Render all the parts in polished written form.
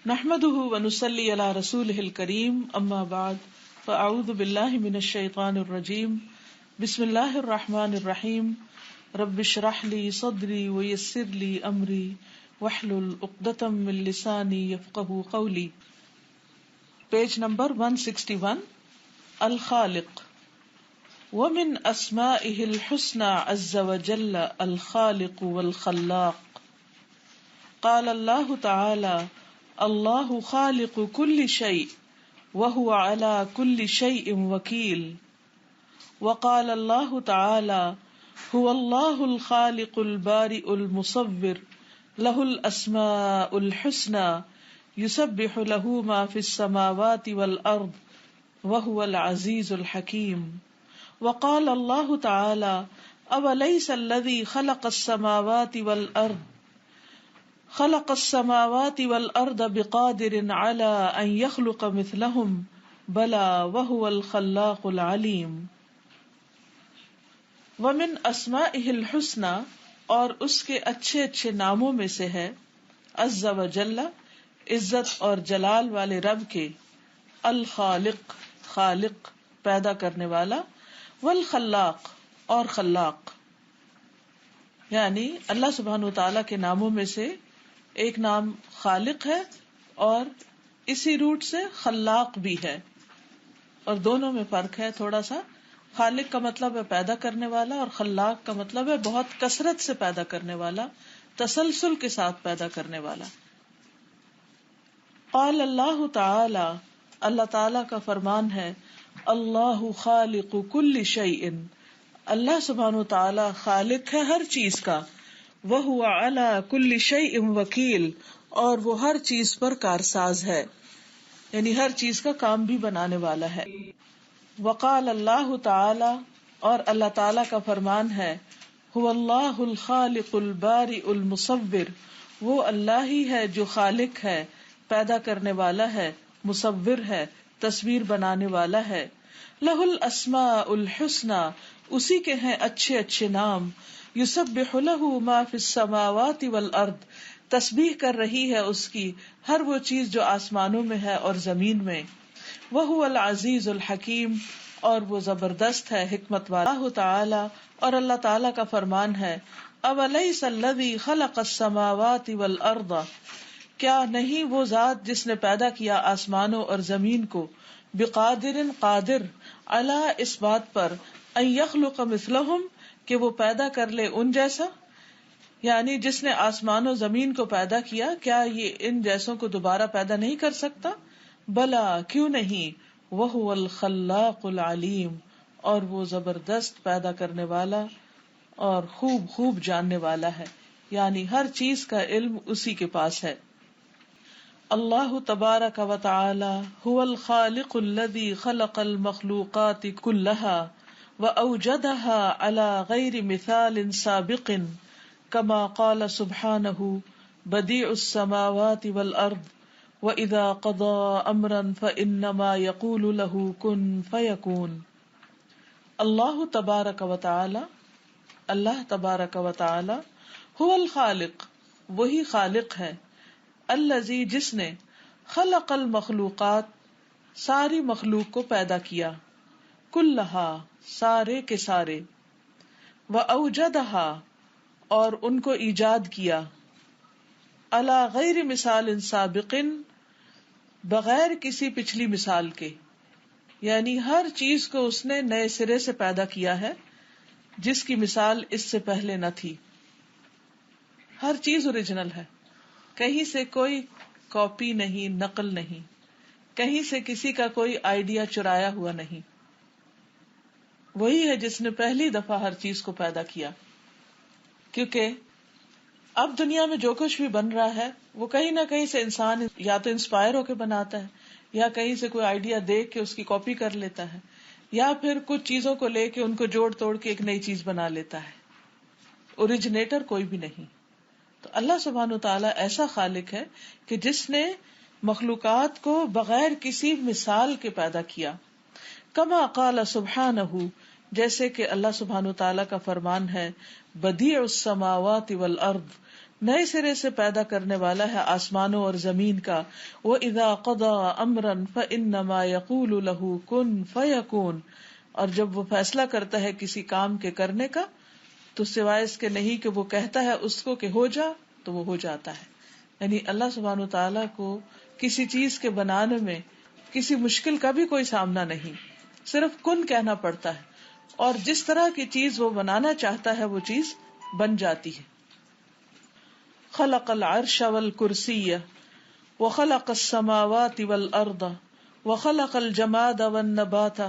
نحمده ونصلي على رسوله الكريم اما بعد فاعوذ بالله من الشيطان الرجيم بسم الله الرحمن الرحيم رب اشرح لي صدري ويسر لي امري واحلل عقدة من لساني يفقهوا قولي. Page number 161. الخالق. ومن اسمائه الحسنى عز وجل الخالق والخلاق. قال الله تعالى اللہ خالق کل شیء وهو على كل شيء وكيل. وقال الله تعالى هو الله الخالق البارئ المصور له الأسماء الحسنى يسبح له ما في السماوات والأرض وهو العزيز الحكيم. وقال الله تعالى أوليس الذي خلق السماوات والأرض خلق السماوات والأرض بقادر على أن يخلق مثلهم بلى وهو الخلاق العليم. ومن اسمائه الحسنى اور اس کے اچھے اچھے ناموں میں سے ہے عز وجل عزت اور جلال والے رب کے الخالق خالق پیدا کرنے والا والخلاق اور خلاق، یعنی اللہ سبحانہ وتعالی کے ناموں میں سے ایک نام خالق ہے اور اسی روٹ سے خلاق بھی ہے، اور دونوں میں فرق ہے تھوڑا سا. خالق کا مطلب ہے پیدا کرنے والا اور خلاق کا مطلب ہے بہت کثرت سے پیدا کرنے والا، تسلسل کے ساتھ پیدا کرنے والا. قال اللہ تعالی، اللہ تعالی کا فرمان ہے اللہ خالق کل شیء، اللہ سبحانہ وتعالی خالق ہے ہر چیز کا، وَهُوَ عَلَى كُلِّ شَيْءٍ وَكِيلٌ، اور وہ ہر چیز پر کارساز ہے، یعنی ہر چیز کا کام بھی بنانے والا ہے. وقال اللہ تعالی، اور اللہ تعالی کا فرمان ہے هُوَ اللَّهُ الْخَالِقُ الْبَارِئُ الْمُصَوِّرُ، وہ اللہ ہی ہے جو خالق ہے، پیدا کرنے والا ہے، مصور ہے، تصویر بنانے والا ہے. لَهُ الْأَسْمَاءُ الْحُسْنَى، اسی کے ہیں اچھے اچھے نام. یسبح له ما فی السماوات والارض، تسبیح کر رہی ہے اس کی ہر وہ چیز جو آسمانوں میں ہے اور زمین میں. وهو العزیز الحکیم، اور وہ زبردست ہے حکمت والا. اللہ تعالی، اور اللہ تعالی کا فرمان ہے اولیس الذی خلق السماوات والارض، کیا نہیں وہ ذات جس نے پیدا کیا آسمانوں اور زمین کو، بقادر قادر، علی اس بات پر، ان یخلق مثلہم کہ وہ پیدا کر لے ان جیسا، یعنی جس نے آسمان و زمین کو پیدا کیا کیا یہ ان جیسوں کو دوبارہ پیدا نہیں کر سکتا؟ بلا، کیوں نہیں، وہو الخلاق العلیم، اور وہ زبردست پیدا کرنے والا اور خوب خوب جاننے والا ہے، یعنی ہر چیز کا علم اسی کے پاس ہے. اللہ تبارک و تعالی هو الخالق الذی خلق المخلوقات كلها وأوجدها على غير مثال سابق، كما قال سبحانه بديع السماوات والأرض وإذا قضى أمرا فإنما يقول له كن فيكون. اللہ تبارک و تعالی، اللہ تبارک و تعالی، هو الخالق، وہی خالق ہے، الذی جس نے، خلق المخلوقات ساری مخلوق کو پیدا کیا، کلہا سارے کے سارے، وأوجدها اور ان کو ایجاد کیا، علی غیر مثال سابق بغیر کسی پچھلی مثال کے، یعنی ہر چیز کو اس نے نئے سرے سے پیدا کیا ہے جس کی مثال اس سے پہلے نہ تھی. ہر چیز اوریجنل ہے، کہیں سے کوئی کاپی نہیں، نقل نہیں، کہیں سے کسی کا کوئی آئیڈیا چرایا ہوا نہیں. وہی ہے جس نے پہلی دفعہ ہر چیز کو پیدا کیا. کیونکہ اب دنیا میں جو کچھ بھی بن رہا ہے وہ کہیں نہ کہیں سے انسان یا تو انسپائر ہو کے بناتا ہے، یا کہیں سے کوئی آئیڈیا دیکھ کے اس کی کاپی کر لیتا ہے، یا پھر کچھ چیزوں کو لے کے ان کو جوڑ توڑ کے ایک نئی چیز بنا لیتا ہے. اوریجنیٹر کوئی بھی نہیں. تو اللہ سبحانہ وتعالی ایسا خالق ہے کہ جس نے مخلوقات کو بغیر کسی مثال کے پیدا کیا. کما قال سبحانہ، جیسے کہ اللہ سبحانہ وتعالی کا فرمان ہے بدیع السماوات والارض، نئے سرے سے پیدا کرنے والا ہے آسمانوں اور زمین کا. وَإِذَا قَضَى أَمْرًا فَإِنَّمَا يَقُولُ لَهُ كُن فَيَكُونُ. اور جب وہ فیصلہ کرتا ہے کسی کام کے کرنے کا تو سوائے اس کے نہیں کہ وہ کہتا ہے اس کو کہ ہو جا تو وہ ہو جاتا ہے. یعنی اللہ سبحانہ وتعالیٰ کو کسی چیز کے بنانے میں کسی مشکل کا بھی کوئی سامنا نہیں، صرف کن کہنا پڑتا ہے اور جس طرح کی چیز وہ بنانا چاہتا ہے وہ چیز بن جاتی ہے. خلق العرش والکرسی وخلق السماوات والارض وخلق الجماد والنبات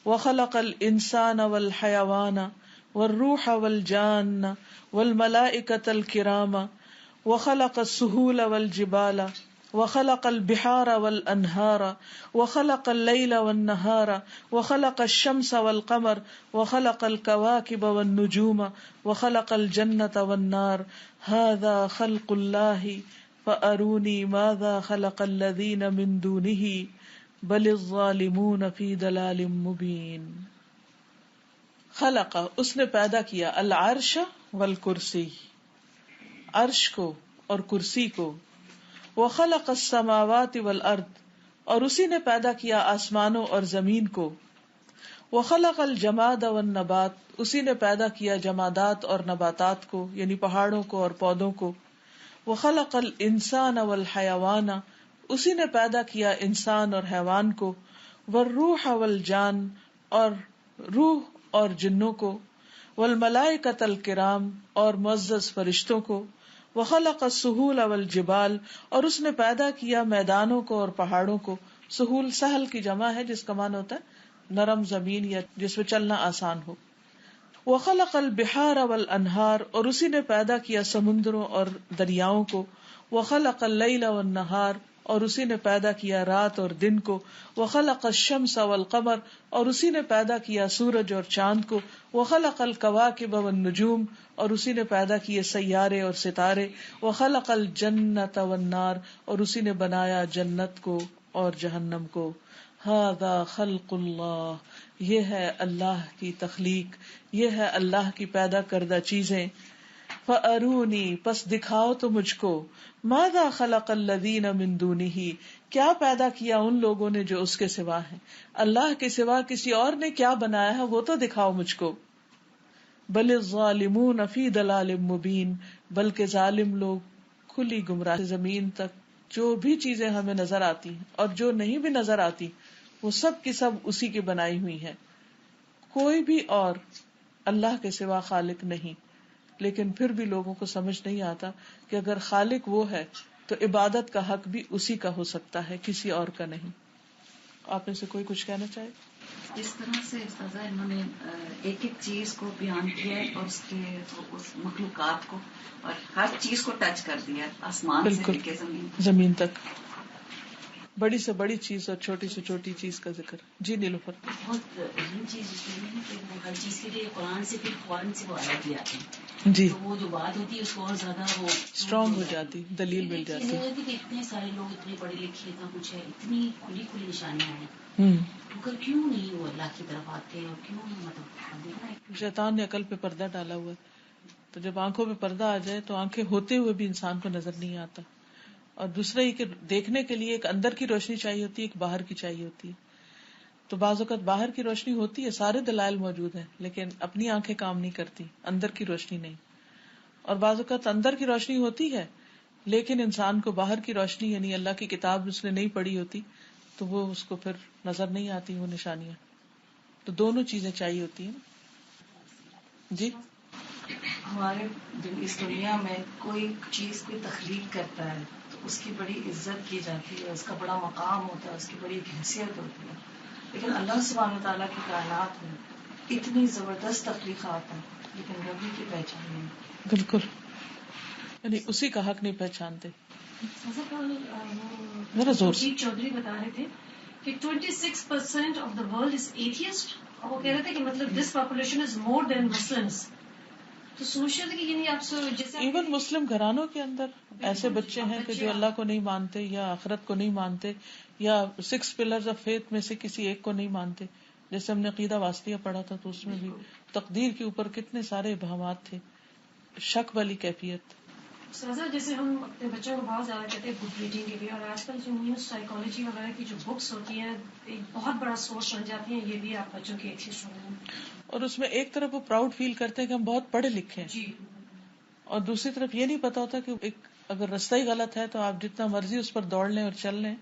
وخلق الانسان والحیوان والروح والجان والملائکۃ الکرام وخلق السہول والجبال وخلق البحار والانہار وخلق اللیل والنہار وخلق الشمس والقمر وخلق الکواکب والنجوم وخلق الجنۃ والنار. ھذا خلق اللہ فارونی ماذا خلق الذین من دونہ بل الظالمون فی ضلال مبین. خلق اس نے پیدا کیا، العرش والکرسی عرش کو اور کرسی کو، وخلق السماوات والارض اور اسی نے پیدا کیا آسمانوں اور زمین کو، وخلق الجماد والنبات اسی نے پیدا کیا جمادات اور نباتات کو یعنی پہاڑوں کو اور پودوں کو، وخلق الانسان والحیوان اسی نے پیدا کیا انسان اور حیوان کو، والروح والجان اور روح اور جنوں کو، والملائکۃ الکرام اور معزز فرشتوں کو، وخلق السہول والجبال اور اس نے پیدا کیا میدانوں کو اور پہاڑوں کو. سہول سہل کی جمع ہے جس کا معنی ہوتا ہے نرم زمین یا جس میں چلنا آسان ہو. وخلق البحار والانہار اور اسی نے پیدا کیا سمندروں اور دریاؤں کو، وخلق اللیل والنہار اور اسی نے پیدا کیا رات اور دن کو، وخلق الشمس والقمر اور اسی نے پیدا کیا سورج اور چاند کو، وخلق الکواکب والنجوم اور اسی نے پیدا کیے سیارے اور ستارے، وخلق الجنۃ والنار اور اسی نے بنایا جنت کو اور جہنم کو. ھذا خلق اللہ یہ ہے اللہ کی تخلیق، یہ ہے اللہ کی پیدا کردہ چیزیں. فَأَرُونِي پس دکھاؤ تو مجھ کو، ماذا خلق الذین من دونہ کیا پیدا کیا ان لوگوں نے جو اس کے سوا ہیں، اللہ کے سوا کسی اور نے کیا بنایا ہے وہ تو دکھاؤ مجھ کو. بل الظالمون فی ضلال مبین بلکہ ظالم لوگ کھلی گمراہی زمین تک جو بھی چیزیں ہمیں نظر آتی ہیں اور جو نہیں بھی نظر آتی وہ سب کی سب اسی کی بنائی ہوئی ہیں. کوئی بھی اور اللہ کے سوا خالق نہیں، لیکن پھر بھی لوگوں کو سمجھ نہیں آتا کہ اگر خالق وہ ہے تو عبادت کا حق بھی اسی کا ہو سکتا ہے، کسی اور کا نہیں. آپ میں سے کوئی کچھ کہنا چاہے؟ اس طرح سے استاذہ انہوں نے ایک ایک چیز کو بیان کیا ہے اور اس کے اس مخلوقات کو اور ہر چیز کو ٹچ کر دیا، آسمان سے لے کے زمین تک، بڑی سے بڑی چیز اور چھوٹی سے چھوٹی چیز کا ذکر. جی نیلوفر. بہت اہم چیز اس میں کہ وہ ہر چیز کے لیے قرآن سے پھر فوراً سے وہ آیت بھی آتی ہے، جی تو وہ جو بات ہوتی ہے اس کو اور زیادہ وہ اسٹرانگ ہو جاتی، دلیل مل جاتی ہے. کہ اتنے سارے لوگ اتنے پڑھے لکھے اتنا کچھ ہے، اتنی کھلی کھلی نشانیاں ہیں، مگر کیوں نہیں وہ اللہ کی طرف آتے اور کیوں مطلب شیطان نے عقل پہ پردہ ڈالا ہوا ہے، تو جب آنکھوں پہ پردہ آ جائے تو آنکھیں ہوتے ہوئے بھی انسان کو نظر نہیں آتا. اور دوسرا یہ کہ دیکھنے کے لیے ایک اندر کی روشنی چاہیے ہوتی ہے، ایک باہر کی چاہیے ہوتی ہے. تو بعض اوقات باہر کی روشنی ہوتی ہے، سارے دلائل موجود ہیں، لیکن اپنی آنکھیں کام نہیں کرتی، اندر کی روشنی نہیں. اور بعض اوقات اندر کی روشنی ہوتی ہے لیکن انسان کو باہر کی روشنی یعنی اللہ کی کتاب اس نے نہیں پڑھی ہوتی تو وہ اس کو پھر نظر نہیں آتی وہ نشانیاں. تو دونوں چیزیں چاہیے ہوتی ہیں. جی ہمارے اس دنیا میں کوئی چیز کوئی تخلیق کرتا ہے تو اس کی بڑی عزت کی جاتی ہے، اس کا بڑا مقام ہوتا ہے، اس کی بڑی حیثیت ہوتی ہے. لیکن اللہ سبحانہ وتعالیٰ کی کائنات میں اتنی زبردست تخلیقات ہیں لیکن نبی کی پہچان نہیں. بالکل، یعنی اسی کا حق نہیں پہچانتے. ذرا زور سے. چودھری بتا رہے تھے کہ 26% of the world is atheist, اور وہ کہہ رہے تھے کہ مطلب this population is more then Muslims. تو سوچ رہے تھے کہ یعنی آپ جیسے ایون مسلم گھرانوں کے اندر ایسے بچے ہیں کہ جو اللہ کو نہیں مانتے یا آخرت کو نہیں مانتے یا 6 پلرز آف فیتھ میں سے کسی ایک کو نہیں مانتے. جیسے ہم نے عقیدہ واسطیہ پڑھا تھا تو اس میں بھی تقدیر کے اوپر کتنے سارے ابہامات تھے، شک والی کیفیت. سازا جیسے ہم اپنے بچوں کو بہت زیادہ کہتے ہیں بک ریڈنگ کے لیے، اور آج کل جو نیو سائیکالوجی وغیرہ کی جو بکس ہوتی ہیں ایک بہت بڑا سورس بن جاتی ہیں، یہ بھی آپ بچوں کے ایتھیسٹ ہو رہے ہیں. اور اس میں ایک طرف وہ پراؤڈ فیل کرتے ہیں کہ ہم بہت پڑھے لکھے ہیں، جی اور دوسری طرف یہ نہیں پتا ہوتا کہ ایک اگر رستہ ہی غلط ہے تو آپ جتنا مرضی اس پر دوڑ لیں اور چل لیں،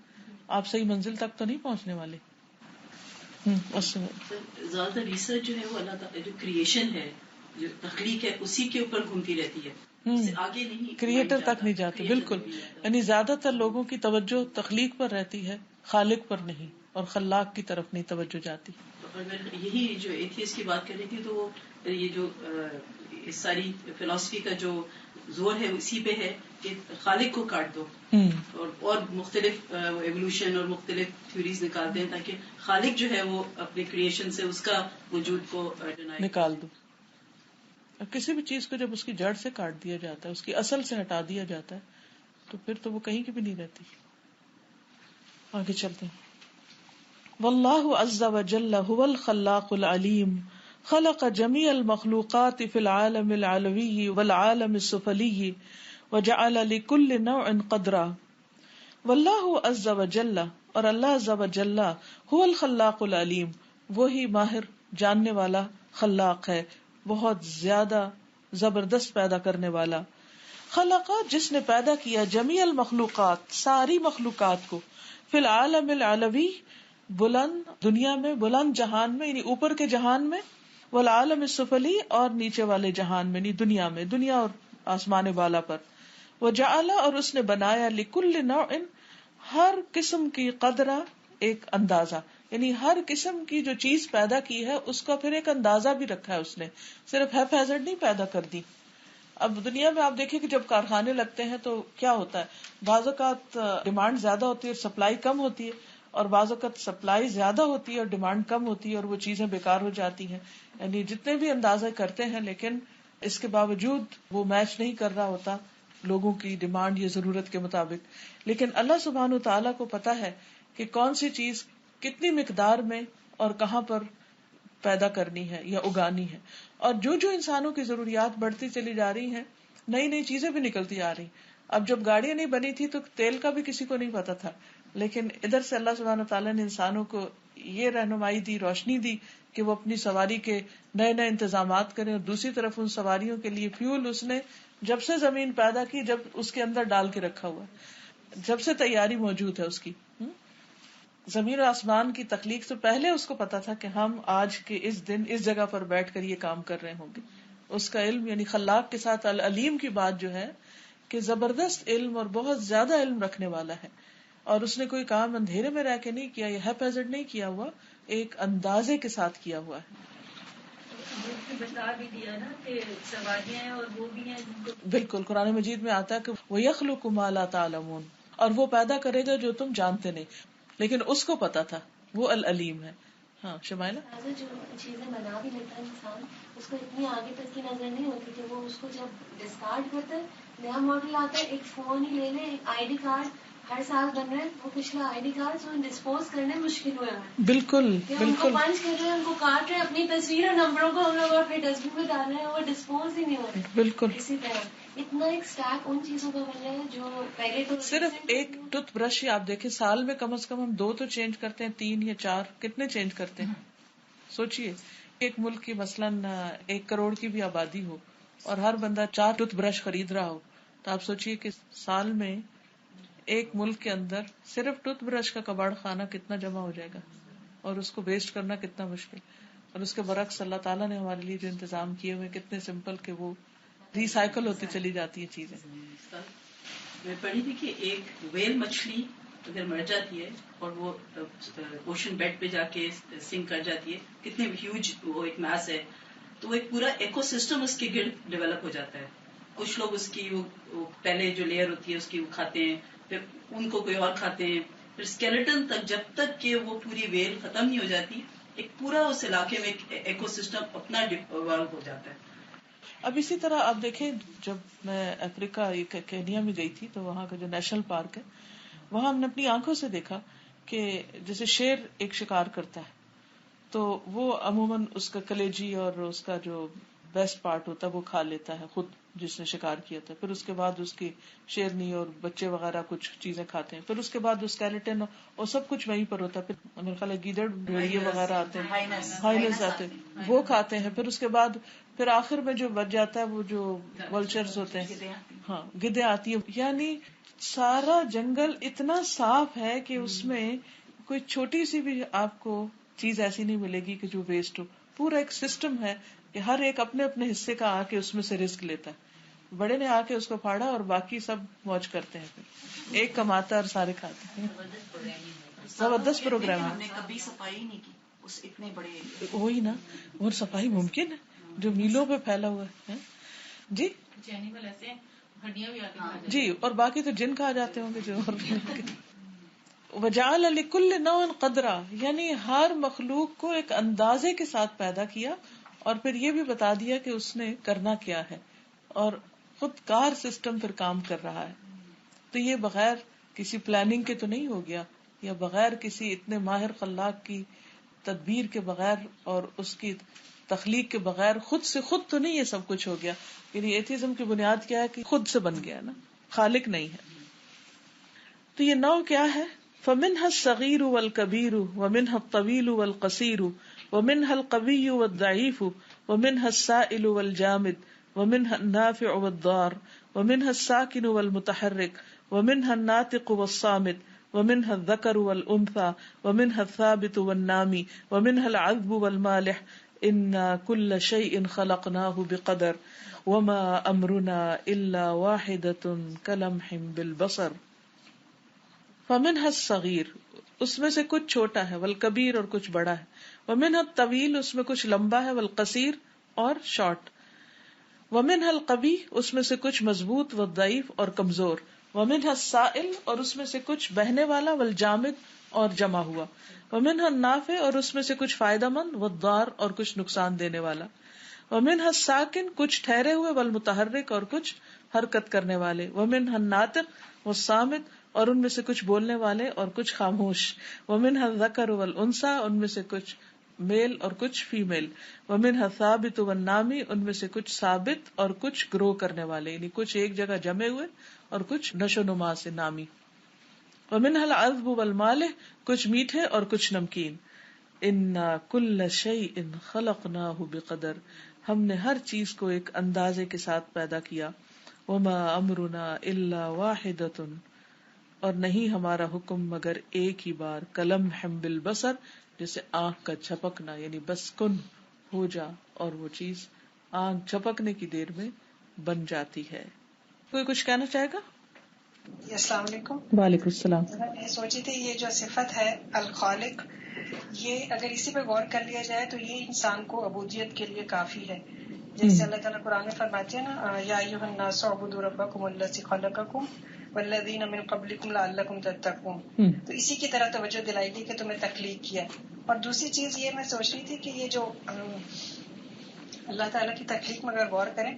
آپ صحیح منزل تک تو نہیں پہنچنے والے. زیادہ تر ریسرچ جو ہے وہ اللہ تعالیٰ جو کریشن ہے، جو تخلیق ہے، اسی کے اوپر گھومتی رہتی ہے، آگے نہیں، کریٹر تک نہیں جاتے. بالکل، یعنی زیادہ تر لوگوں کی توجہ تخلیق پر رہتی ہے، خالق پر نہیں، اور خلاق کی طرف نہیں توجہ جاتی. اور میں یہی جو ایتھیسٹ کی بات کر رہی تھی، تو وہ یہ جو اس ساری فلسفی کا جو زور ہے اسی پہ ہے کہ خالق کو کاٹ دو، اور مختلف ایوولوشن اور مختلف تھیوریز نکالتے ہیں تاکہ خالق جو ہے وہ اپنے کریشن سے اس کا وجود کو نکال دو. اور کسی بھی چیز کو جب اس کی جڑ سے کاٹ دیا جاتا ہے، اس کی اصل سے ہٹا دیا جاتا ہے، تو پھر تو وہ کہیں کی بھی نہیں رہتی. آگے چلتے ہیں. واللہ عز وجل هو الخلاق العلیم خلق جمیع المخلوقات فی العالم العلوی والعالم السفلی وجعل لكل نوع قدرا. واللہ عز وجل، اور اللہ عز وجل هو الخلاق العلیم، وہی ماہر جاننے والا خلاق ہے، بہت زیادہ زبردست پیدا کرنے والا. خلق، جس نے پیدا کیا، جمیع المخلوقات، ساری مخلوقات کو، فی العالم العلوی، بلند دنیا میں، بلند جہان میں یعنی اوپر کے جہان میں، والعالم السفلی، اور نیچے والے جہان میں یعنی دنیا میں، دنیا اور آسمان بالا پر. وجعل، اور اس نے بنایا، لکل نوع، ہر قسم کی، قدرہ، ایک اندازہ، یعنی ہر قسم کی جو چیز پیدا کی ہے اس کا پھر ایک اندازہ بھی رکھا ہے. اس نے صرف ہیفیزڈ نہیں پیدا کر دی. اب دنیا میں آپ دیکھیں کہ جب کارخانے لگتے ہیں تو کیا ہوتا ہے، بعض اوقات ڈیمانڈ زیادہ ہوتی ہے اور سپلائی کم ہوتی ہے، اور بعض اوقات سپلائی زیادہ ہوتی ہے اور ڈیمانڈ کم ہوتی ہے اور وہ چیزیں بیکار ہو جاتی ہیں. یعنی جتنے بھی اندازے کرتے ہیں لیکن اس کے باوجود وہ میچ نہیں کر رہا ہوتا لوگوں کی ڈیمانڈ یا ضرورت کے مطابق. لیکن اللہ سبحانہ و تعالیٰ کو پتا ہے کہ کون سی چیز کتنی مقدار میں اور کہاں پر پیدا کرنی ہے یا اگانی ہے. اور جو جو انسانوں کی ضروریات بڑھتی چلی جا رہی ہیں، نئی نئی چیزیں بھی نکلتی آ رہی. اب جب گاڑیاں نہیں بنی تھی تو تیل کا بھی کسی کو نہیں پتا تھا، لیکن ادھر سے اللہ سبحانہ تعالیٰ نے انسانوں کو یہ رہنمائی دی، روشنی دی کہ وہ اپنی سواری کے نئے نئے انتظامات کریں، اور دوسری طرف ان سواریوں کے لیے فیول اس نے جب سے زمین پیدا کی، جب اس کے اندر ڈال کے رکھا ہوا ہے، جب سے تیاری موجود ہے اس کی. زمین و آسمان کی تخلیق سے پہلے اس کو پتا تھا کہ ہم آج کے اس دن اس جگہ پر بیٹھ کر یہ کام کر رہے ہوں گے. اس کا علم، یعنی خلاق کے ساتھ العلیم کی بات جو ہے کہ زبردست علم اور بہت زیادہ علم رکھنے والا ہے. اور اس نے کوئی کام اندھیرے میں رہ کے نہیں کیا، یہ ہیپیزڈ نہیں کیا ہوا، ایک اندازے کے ساتھ کیا ہوا ہے. بتا بھی دیا نا کہ سواریاں ہیں اور وہ بھی ہیں جن کو بالکل قرآن مجید میں آتا ہے کہ وَيَخْلُقُ مَا لَا تَعْلَمُونَ، اور وہ پیدا کرے گا جو تم جانتے نہیں، لیکن اس کو پتا تھا، وہ العلیم ہے. ہاں شمائلہ، جو چیزیں بنا بھی لیتا ہے انسان، اس کو اتنی آگے تک کی نظر نہیں ہوتی کہ وہ اس کو جب ڈسکارڈ کرتا ہے، نیا ماڈل آتا ہے، ایک فون ہی لے لے، ایک آئی ڈی کارڈ ہر سال بن رہے ہیں، وہ پچھلا آئی ڈی کارڈ جو ڈسپوز کرنے مشکل ہوئے ہیں. بالکل ان کو بالکل پنچ کر رہے ہیں، ان کو کاٹ رہے ہیں، اپنی تصویر اور نمبروں کو ہم لوگ اپنے ڈسٹ بن میں ڈال رہے ہیں، وہ ڈسپوز ہی نہیں ہو رہے. بالکل. اسی طرح اتنا ایک اسٹیک ان چیزوں کا بن رہا ہے جو پہلے تو صرف ایک ٹوتھ برش ہی آپ دیکھیں، سال میں کم از کم ہم 2 تو چینج کرتے ہیں، 3 یا 4، کتنے چینج کرتے ہیں. سوچئے ایک ملک کی مثلاً 1 کروڑ کی بھی آبادی ہو اور ہر بندہ 4 ٹوتھ برش خرید رہا ہو، تو آپ سوچئے کہ سال میں ایک ملک کے اندر صرف ٹوتھ برش کا کباڑ خانہ کتنا جمع ہو جائے گا، اور اس کو ویسٹ کرنا کتنا مشکل. اور اس کے برعکس اللہ تعالیٰ نے ہمارے لیے جو انتظام کیے ہوئے کتنے سمپل کہ وہ ریسائیکل ہوتی چلی جاتی ہے چیزیں. میں پڑھی تھی کہ ایک ویل مچھلی اگر مر جاتی ہے اور وہ اوشن بیڈ پہ جا کے سنک کر جاتی ہے، کتنے ہیوج وہ ایک میس ہے، تو وہ ایک پورا ایکو سسٹم اس کے گرد ڈیولپ ہو جاتا ہے. کچھ لوگ اس کی وہ پہلے جو لیئر ہوتی ہے اس کی وہ کھاتے ہیں، پھر ان کو کوئی اور کھاتے ہیں، پھر اسکیلیٹن تک، جب تک کہ وہ پوری ویل ختم نہیں ہو جاتی، ایک پورا اس علاقے میں ایک ایکو سسٹم اپنا ایوالو ہو جاتا ہے. اب اسی طرح آپ دیکھیں، جب میں افریقہ کینیا میں گئی تھی تو وہاں کا جو نیشنل پارک ہے، وہاں ہم نے اپنی آنکھوں سے دیکھا کہ جیسے شیر ایک شکار کرتا ہے تو وہ عموماً اس کا کلیجی اور اس کا جو بیسٹ پارٹ ہوتا ہے وہ کھا لیتا ہے خود جس نے شکار کیا تھا. پھر اس کے بعد اس کی شیرنی اور بچے وغیرہ کچھ چیزیں کھاتے ہیں. پھر اس کے بعد اسکیلیٹن اور سب کچھ وہیں پر ہوتا ہے. پھر میرے خیال ہے گیدڑ بھیڑیے وغیرہ آتے ہیں, ہائنس آتے ہیں, وہ کھاتے ہیں. پھر اس کے بعد پھر آخر میں جو بچ جاتا ہے وہ جو ولچرز ہوتے ہیں, ہاں گدے آتی ہے. یعنی سارا جنگل اتنا صاف ہے کہ اس میں کوئی چھوٹی سی بھی آپ کو چیز ایسی نہیں ملے گی کہ جو ویسٹ ہو. پورا ایک سسٹم ہے کہ ہر ایک اپنے اپنے حصے کا آ کے اس میں سے رزق لیتا ہے. بڑے نے آ کے اس کو پھاڑا اور باقی سب موج کرتے ہیں. پھر ایک کماتا ہے اور سارے کھاتے ہیں. زبردست پروگرام ہے. ہم نے کبھی صفائی نہیں کی اس اتنے بڑے. وہی نا, اور صفائی ممکن ہے جو میلوں پہ پھیلا ہوا ہے. جی جی, اور باقی تو جن کھا جاتے ہوں گے جو. وجعل لکل نوع قدرا, یعنی ہر مخلوق کو ایک اندازے کے ساتھ پیدا کیا اور پھر یہ بھی بتا دیا کہ اس نے کرنا کیا ہے, اور خود کار سسٹم پھر کام کر رہا ہے. تو یہ بغیر کسی پلاننگ کے تو نہیں ہو گیا, یا بغیر کسی اتنے ماہر خلاق کی تدبیر کے بغیر اور اس کی تخلیق کے بغیر خود سے خود تو نہیں یہ سب کچھ ہو گیا. یعنی ایتھیزم کی بنیاد کیا ہے کہ خود سے بن گیا نا, خالق نہیں ہے. تو یہ نوع کیا ہے؟ فمنها الصغير والكبير ومنها الطويل والقصير ومنها القوي والضعيف ومنها السائل والجامد ومنها النافع والضار ومنها الساكن والمتحرك ومنها الناطق والصامت ومنها الذكر والأنثى ومنها الثابت والنامي ومنها العذب والمالح إنا كل شيء خلقناه بقدر وما أمرنا إلا واحدة كلمح بالبصر. فمنها الصغير, اس میں سے کچھ چھوٹا ہے, والکبیر اور کچھ بڑا ہے, ومنها الطویل, اس میں کچھ لمبا ہے, والقصیر اور شارٹ, ومنها القوی, اس میں سے کچھ مضبوط, والضعیف اور کمزور, ومنها السائل, اور اس میں سے کچھ بہنے والا, والجامد اور جمع ہوا, ومنها النافع, اور اس میں سے کچھ فائدہ مند, والضار اور کچھ نقصان دینے والا, ومنها الساکن, کچھ ٹھہرے ہوئے, والمتحرک اور کچھ حرکت کرنے والے, ومنها الناطق والصامت, اور ان میں سے کچھ بولنے والے اور کچھ خاموش, ومنها الذکر والانثى, ان میں سے کچھ میل اور کچھ فیمیل, ومنها الثابت والنامی, ان میں سے کچھ ثابت اور کچھ گرو کرنے والے, یعنی کچھ ایک جگہ جمے ہوئے اور کچھ نشو نما سے نامی, ومنها العذب والمالح, کچھ میٹھے اور کچھ نمکین. انا کل شیء خلقناه بقدر, ہم نے ہر چیز کو ایک اندازے کے ساتھ پیدا کیا. وما امرنا الا واحدۃ, اور نہیں ہمارا حکم مگر ایک ہی بار, کلمح بالبصر, جیسے آنکھ کا جھپکنا, یعنی بس کن ہو جا, اور وہ چیز آنکھ جھپکنے کی دیر میں بن جاتی ہے. کوئی کچھ کہنا چاہے گا؟ السلام علیکم. وعلیکم السلام. میں سوچی تھی یہ جو صفت ہے الخالق, یہ اگر اسی پہ غور کر لیا جائے تو یہ انسان کو عبودیت کے لیے کافی ہے. جیسے اللہ تعالیٰ قرآن میں فرماتے ہیں نا, یا ایھا الناس اعبدوا ربکم الذی خلقکم والذین من قبلکم لعلکم تتقون. تو اسی کی طرح توجہ دلائی گئی کہ تمہیں تخلیق کیا. اور دوسری چیز یہ میں سوچ رہی تھی کہ یہ جو اللہ تعالیٰ کی تخلیق میں اگر غور کریں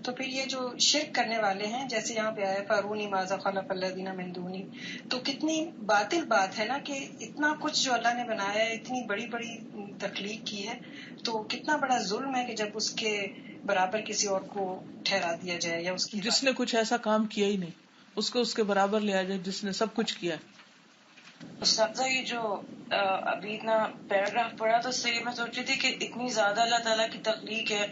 تو پھر یہ جو شرک کرنے والے ہیں, جیسے یہاں پہ آیا فارونی ماذا خلق الذین من دونی, تو کتنی باطل بات ہے نا کہ اتنا کچھ جو اللہ نے بنایا ہے, اتنی بڑی بڑی تخلیق کی ہے, تو کتنا بڑا ظلم ہے کہ جب اس کے برابر کسی اور کو ٹھہرا دیا جائے, یا اس کی جس نے کچھ ایسا کام کیا ہی نہیں اس کو اس کے برابر لیا جائے جس نے سب کچھ کیا. استاذہ یہ جو ابھی اتنا پیراگراف پڑھا تو اس سے یہ میں سوچ رہی تھی کہ اتنی زیادہ اللہ تعالیٰ کی تخلیق ہے,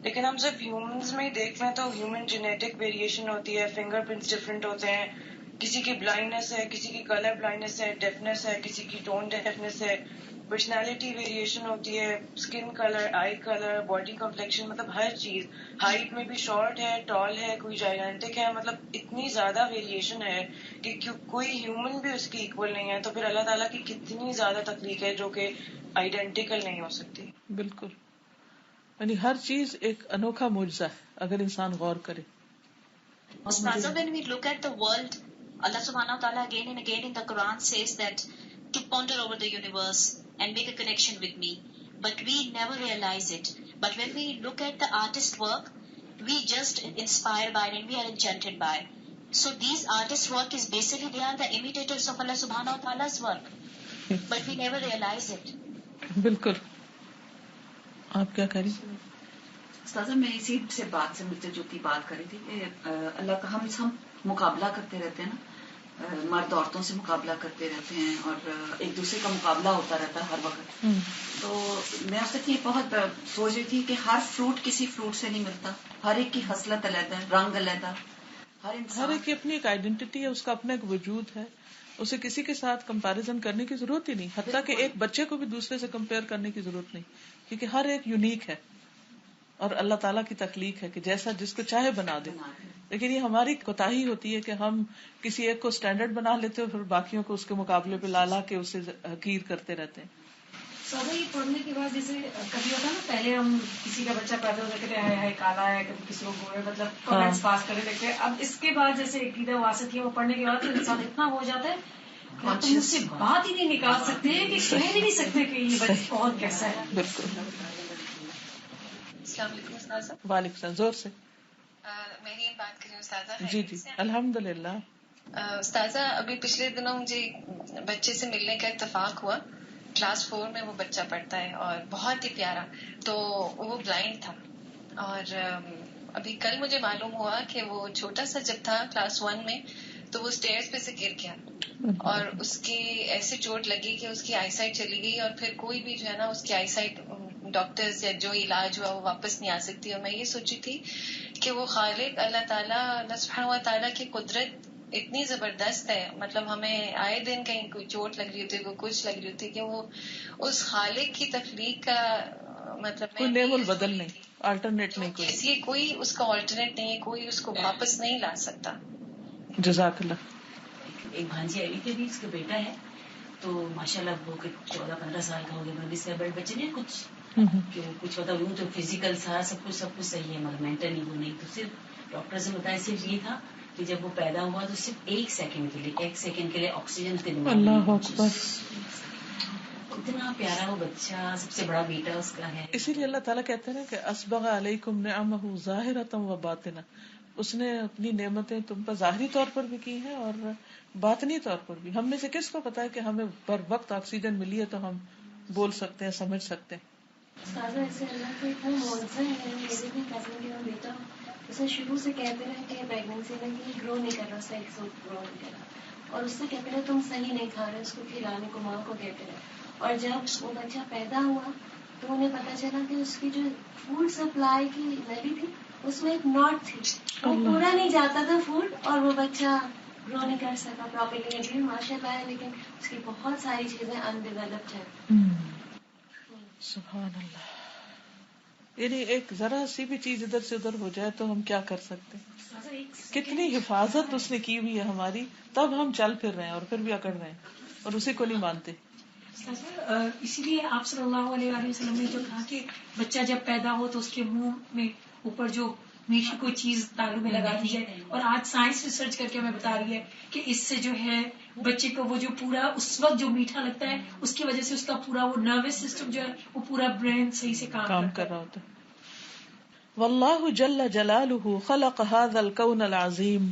لیکن ہم صرف ہیومنز میں ہی دیکھ لیں تو ہیومن جینیٹک ویریشن ہوتی ہے, فنگر پرنٹس ڈفرینٹ ہوتے ہیں, کسی کی بلائنڈنس ہے, کسی کی کلر بلائنڈنس ہے, ڈیفنس ہے, کسی کی ٹون ڈیفنس ہے, پرسنالٹی ویریشن ہوتی ہے, اسکن کلر, آئی کلر, باڈی کمپلیکشن, مطلب ہر چیز, ہائٹ میں بھی شارٹ ہے, ٹال ہے, کوئی جائگنٹک ہے, مطلب اتنی زیادہ ویریشن ہے کہ کوئی ہیومن بھی اس کی ایکول نہیں ہے. تو پھر اللہ تعالیٰ کی کتنی زیادہ تخلیق ہے جو کہ آئیڈینٹیکل نہیں ہو سکتی. بالکل, یعنی ہر چیز ایک انوکھا معجزہ ہے اگر انسان غور کرے. Ustaza, when we look at the world, Allah subhanahu wa ta'ala again and again in the Quran says that to ponder over the universe and make a connection with me. But we never realize it. But when we look at the artist work, we just inspired by it and we are enchanted by it. So these artists' work is basically they are the imitators of Allah subhanahu wa ta'ala's work. But we never realize it. بالکل. آپ کیا کہیں؟ استاذہ میں اسی سے بات سے ملتے جلتی بات کر رہی تھی کہ اللہ کا ہم مقابلہ کرتے رہتے ہیں نا، مرد عورتوں سے مقابلہ کرتے رہتے ہیں اور ایک دوسرے کا مقابلہ ہوتا رہتا ہے ہر وقت. تو میں اب تک یہ بہت سوچ رہی تھی کہ ہر فروٹ کسی فروٹ سے نہیں ملتا، ہر ایک کی خصلت علیحدہ ہے، رنگ علیحدہ، ہر ایک کی اپنی ایک آئیڈینٹی ہے، اس کا اپنا ایک وجود ہے، اسے کسی کے ساتھ کمپیریزن کرنے کی ضرورت ہی نہیں، حتیٰ کہ ایک بچے کو بھی دوسرے سے کمپیئر کرنے کی ضرورت نہیں، کیونکہ ہر ایک یونیک ہے اور اللہ تعالیٰ کی تخلیق ہے کہ جیسا جس کو چاہے بنا دے. لیکن یہ ہماری کوتاہی ہوتی ہے کہ ہم کسی ایک کو اسٹینڈرڈ بنا لیتے اور پھر باقیوں کو اس کے مقابلے پہ لا کے اسے حقیر کرتے رہتے ہیں. سادہ یہ پڑھنے کے بعد جیسے کبھی ہوتا ہے نا، پہلے ہم کسی کا بچہ پیدا ہوتا کہتے ہیں ہے کالا ہے، کبھی کسی کو گورے، مطلب کمنٹس پاس کرنے لگتے ہیں. اب اس کے بعد جیسے عقیدہ واسطی ہے، وہ پڑھنے کے بعد انسان اتنا ہو جاتا ہے کہ آپ مجھ سے بات ہی نہیں نکال سکتے کہ کہہ بھی نہیں سکتے کہ یہ بچہ کون کیسا ہے. بالکل. السلام علیکم استاذہ. وعلیکم السلام. زور سے. میری بات کر رہی ہوں استاذہ. جی جی الحمد للہ. استاذہ ابھی پچھلے دنوں مجھے بچے سے ملنے کا اتفاق ہوا. کلاس 4 میں وہ بچہ پڑھتا ہے اور بہت ہی پیارا. تو وہ بلائنڈ تھا اور ابھی کل مجھے معلوم ہوا کہ وہ چھوٹا سا جب تھا کلاس 1 میں تو وہ اسٹیئرز پہ سے گر گیا اور اس کی ایسے چوٹ لگی کہ اس کی آئی سائٹ چلی گئی اور پھر کوئی بھی جو ہے نا اس کی آئی سائٹ ڈاکٹرز یا جو علاج ہوا وہ واپس نہیں آ سکتی. اور میں یہ سوچی تھی کہ وہ خالق اللہ تعالیٰ سبحانہ و تعالیٰ کی قدرت اتنی زبردست ہے. مطلب ہمیں آئے دن کہیں کوئی چوٹ لگ رہی ہوتی ہے، کوئی کچھ لگ رہی ہوتی ہے، کہ وہ اس خالق کی تخلیق کا مطلب کوئی نیم البدل نہیں، آلٹرنیٹ نہیں، کوئی اس لیے کوئی اس کا آلٹرنیٹ نہیں ہے، کوئی اس کو واپس نہیں لا سکتا. جزاک اللہ. ایک بھانجی آئی تھی، اس کا بیٹا ہے تو ماشاء اللہ وہ 14-15 سال کا ہو گیا، ڈسیبلڈ بچے نہیں کچھ کہ کچھ مطلب یوں تو فزیکل سارا سب کچھ صحیح ہے، مگر مینٹلی وہ نہیں. تو صرف ڈاکٹر سے بتایا صرف یہ تھا کہ جب وہ پیدا ہوا تو صرف 1 سیکنڈ کے لیے آکسیجن کے دماغ. اللہ اکبر. اتنا پیارا وہ بچہ، سب سے بڑا بیٹا اس کا ہے. اسی لیے اللہ تعالیٰ کہتے ہیں کہ اسبغ علیکم نعمہ ظاہرۃ و باطنہ، اس نے اپنی نعمتیں تم پر ظاہری طور پر بھی کی ہیں اور باطنی طور پر بھی. ہم میں سے کس کو پتا ہے کہ ہمیں بر وقت آکسیجن ملی ہے تو ہم بول سکتے ہیں، سمجھ سکتے ہیں. استاذہ ایسے اللہ کا اتنا معجزہ ہے. میرے بھی کزن کا بیٹا اسے شروع سے کہتے رہے کہ پریگنینسی میں کہ گرو نہیں کر رہا، سیکس گرو نہیں کر رہا، اور اس سے کہتے رہے تم صحیح نہیں کھا رہے، اس کو کھلانے کو ماں کو کہتے رہے. اور جب وہ بچہ پیدا ہوا تو انہیں پتا چلا کہ اس کی جو فوڈ سپلائی کی نلی تھی اس میں ایک ناٹ تھی، وہ پورا نہیں جاتا تھا فوڈ، اور وہ بچہ گرو نہیں کر سکا پراپرلی. ابھی ماشاء اللہ ہے لیکن اس کی بہت ساری چیزیں انڈیولپڈ ہیں. سبحان اللہ. یعنی ایک ذرا سی بھی چیز ادھر سے ادھر ہو جائے تو ہم کیا کر سکتے ہیں. کتنی حفاظت اس نے کی ہوئی ہے ہماری، تب ہم چل پھر رہے ہیں اور پھر بھی اکڑ رہے ہیں اور اسی کو نہیں مانتے. اسی لیے آپ صلی اللہ علیہ وسلم نے جو کہا کہ بچہ جب پیدا ہو تو اس کے منہ میں اوپر جو میٹھی کوئی چیز تالو میں لگا دی جائے. اور آج سائنس ریسرچ کر کے ہمیں بتا رہی ہے کہ اس سے جو ہے بچے کو وہ جو پورا اس وقت جو میٹھا لگتا ہے اس کی وجہ سے اس کا پورا وہ نروس سسٹم جو ہے وہ پورا برین صحیح سے کام کر رہا ہوتا ہے. واللہ جل جلالہ خلق هذا الكون العظیم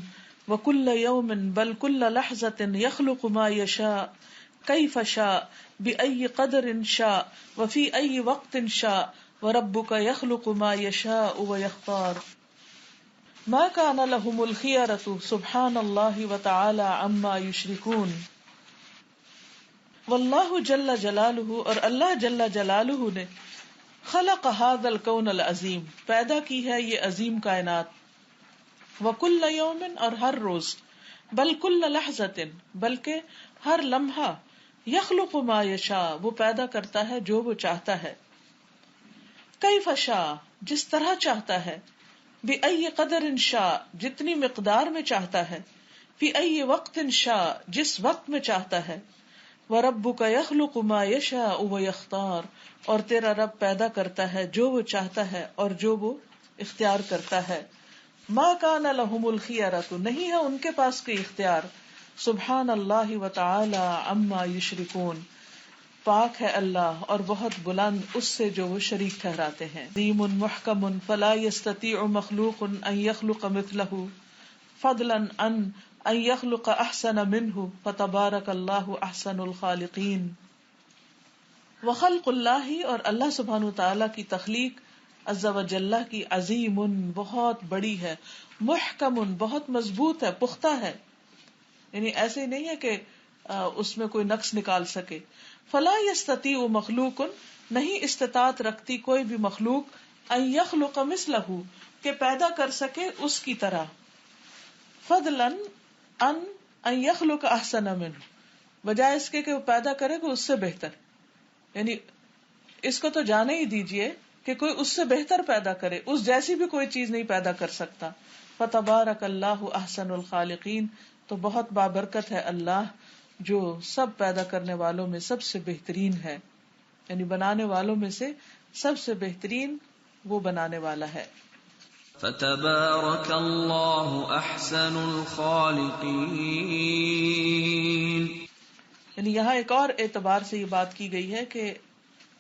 وكل يوم بل كل لحظة يخلق ما يشاء كيف شاء بأي قدر شاء وفي أي وقت شاء وربك يخلق ما يشاء ويختار ما كان لهم الخيرة سبحان الله وتعالى عما يشركون. واللہ جل جلالہ، اور اللہ جل جلالہ نے خلق هذا الكون العظیم، پیدا کی ہے یہ عظیم کائنات، وكل یوم، اور ہر روز، بل کل لحظۃ، بلکہ ہر لمحہ، یخلق ما یشاء، وہ پیدا کرتا ہے جو وہ چاہتا ہے، کیف شاء، جس طرح چاہتا ہے، بأی قدر شاء، جتنی مقدار میں چاہتا ہے، فی ای وقت شاء، جس وقت میں چاہتا ہے، وَرَبُّكَ يَخْلُقُ مَا يَشَاءُ وَيَخْتَارُ، اور تیرا رب پیدا کرتا ہے جو وہ چاہتا ہے اور جو وہ اختیار کرتا ہے. مَا كَانَ لَهُمُ الْخِيَرَةُ، نہیں ہے ان کے پاس کوئی اختیار. سبحان اللہ وتعالی عما یشرکون، پاک ہے اللہ اور بہت بلند اس سے جو وہ شریک ٹھہراتے ہیں. عظیم محکم فلا يستطيع مخلوق ان يخلق مثله فضلا عن ان يخلق احسن منه فتبارك الله احسن الخالقین. وخلق اللہ، اور اللہ سبحانہ وتعالی کی تخلیق، عز و جل کی عظیم بہت بڑی ہے، محکم بہت مضبوط ہے، پختہ ہے، یعنی ایسے نہیں ہے کہ اس میں کوئی نقص نکال سکے. فلا یستطیع مخلوق، نہیں استطاعت رکھتی کوئی بھی مخلوق، ان یخلق مثلہ، کہ پیدا کر سکے اس کی طرح، فضلا ان یخلق احسن منہ، بجائے اس کے کہ وہ پیدا کرے کہ اس سے بہتر. یعنی اس کو تو جانے ہی دیجئے کہ کوئی اس سے بہتر پیدا کرے، اس جیسی بھی کوئی چیز نہیں پیدا کر سکتا. فتبارک اللہ احسن الخالقین، تو بہت بابرکت ہے اللہ جو سب پیدا کرنے والوں میں سب سے بہترین ہے، یعنی بنانے والوں میں سے سب سے بہترین وہ بنانے والا ہے. فتبارک اللہ احسن الخالقین. یعنی یہاں ایک اور اعتبار سے یہ بات کی گئی ہے کہ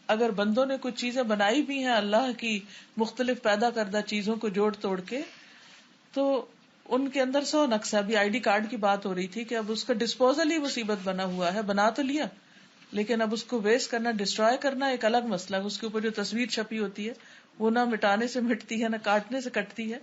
اگر بندوں نے کچھ چیزیں بنائی بھی ہیں اللہ کی مختلف پیدا کردہ چیزوں کو جوڑ توڑ کے، تو ان کے اندر 100 نقص ہے. ابھی آئی ڈی کارڈ کی بات ہو رہی تھی کہ اب اس کا ڈسپوزل ہی مصیبت بنا ہوا ہے. بنا تو لیا لیکن اب اس کو ویسٹ کرنا، ڈسٹرائے کرنا ایک الگ مسئلہ ہے. اس کے اوپر جو تصویر چھپی ہوتی ہے وہ نہ مٹانے سے مٹتی ہے نہ کاٹنے سے کٹتی ہے.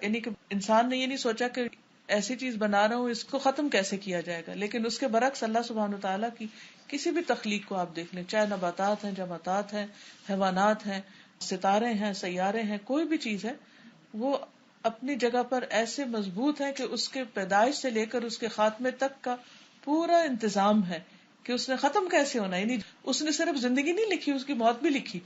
یعنی کہ انسان نے یہ نہیں سوچا کہ ایسی چیز بنا رہا ہوں اس کو ختم کیسے کیا جائے گا، لیکن اس کے برعکس اللہ سبحانہ وتعالیٰ کی کسی بھی تخلیق کو آپ دیکھ لیں، چاہے نباتات ہیں، جمادات ہیں، حیوانات ہیں، ستارے ہیں، سیارے ہیں، کوئی بھی چیز ہے، وہ اپنی جگہ پر ایسے مضبوط ہے کہ اس کے پیدائش سے لے کر اس کے خاتمے تک کا پورا انتظام ہے کہ اس نے ختم کیسے ہونا. یعنی اس نے صرف زندگی نہیں لکھی، اس کی موت بھی لکھی،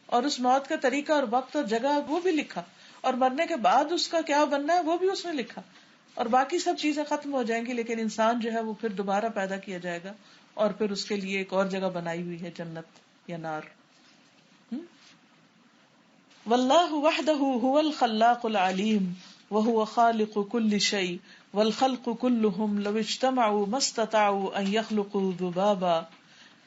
اور اس موت کا طریقہ اور وقت اور جگہ وہ بھی لکھا، اور مرنے کے بعد اس کا کیا بننا ہے وہ بھی اس نے لکھا، اور باقی سب چیزیں ختم ہو جائیں گی، لیکن انسان جو ہے وہ پھر دوبارہ پیدا کیا جائے گا، اور پھر اس کے لیے ایک اور جگہ بنائی ہوئی ہے، جنت یا نار. واللہ وحدہ هو الخلاق العلیم وهو خالق كل شيء والخلق كلهم لو اجتمعوا ما استطاعوا ان يخلقوا ذبابا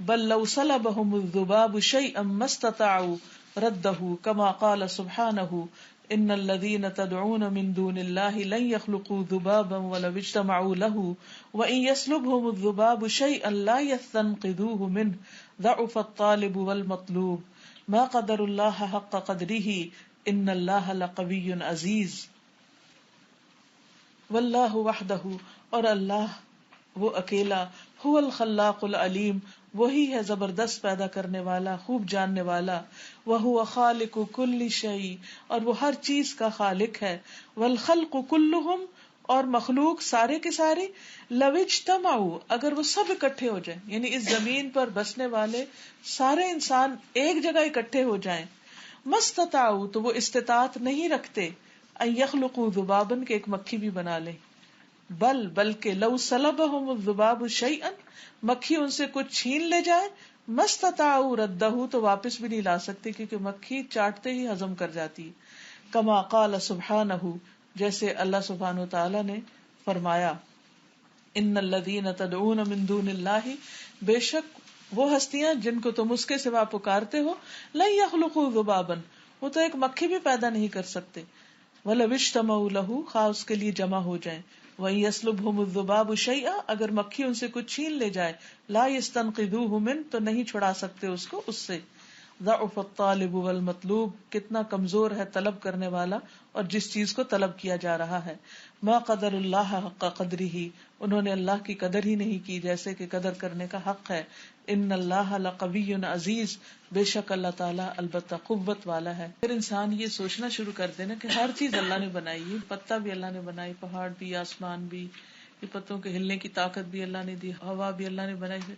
بل لو سلبهم الذباب شيئا ما استطاعوا رده كما قال سبحانه ان الذين تدعون من دون الله لن يخلقوا ذبابا ولو اجتمعوا له وان يسلبهم الذباب شيئا لا يستنقذوه منه ضعف الطالب والمطلوب ما قدر اللہ حق قدرہ ان اللہ لقوی عزیز. واللہ وحدہ، اور اللہ وہ اکیلا، هو الخلاق العلیم، وہی ہے زبردست پیدا کرنے والا، خوب جاننے والا، وهو خالق کل شیء، اور وہ ہر چیز کا خالق ہے، والخلق کلہم، اور مخلوق سارے کے سارے، لو اجتمعوا، اگر وہ سب اکٹھے ہو جائیں، یعنی اس زمین پر بسنے والے سارے انسان ایک جگہ اکٹھے ہو جائیں، مستطاعوا، تو وہ استطاعت نہیں رکھتے، ان یخلقوا ذبابا، کہ ایک مکھی بھی بنا لیں، بلکہ لو سلبہم الذباب شیئا، مکھی ان سے کچھ چھین لے جائے، مستطاعوا ردہ، تو واپس بھی نہیں لا سکتے، کیونکہ مکھی چاٹتے ہی ہضم کر جاتی ہے. کما قال سبحانہ، جیسے اللہ سبحانہ وتعالی نے فرمایا، ان الذین تدعون من دون اللہ، بے شک وہ ہستیاں جن کو تم اس کے سوا پکارتے ہو، لن یخلقوا ذبابا، وہ تو ایک مکھی بھی پیدا نہیں کر سکتے، ولو اجتمعوا لہ، خواہ اس کے لیے جمع ہو جائیں، وَإِن يَسْلُبْهُمُ الذُّبَابُ شَيْئًا، اگر مکھی ان سے کچھ چھین لے جائے، لا يَسْتَنقِذُوهُ مِنْ، تو نہیں چھڑا سکتے اس کو اس سے. ضعف الطالب والمطلوب، کتنا کمزور ہے طلب کرنے والا اور جس چیز کو طلب کیا جا رہا ہے. ما قدر اللہ حق قدرہ، انہوں نے اللہ کی قدر ہی نہیں کی جیسے کہ قدر کرنے کا حق ہے. ان اللہ لقوی عزیز، بے شک اللہ تعالیٰ البتہ قوت والا ہے. پھر انسان یہ سوچنا شروع کر دینا کہ ہر چیز اللہ نے بنائی ہے، پتا بھی اللہ نے بنائی، پہاڑ بھی، آسمان بھی، یہ پتوں کے ہلنے کی طاقت بھی اللہ نے دی، ہوا بھی اللہ نے بنائی ہے.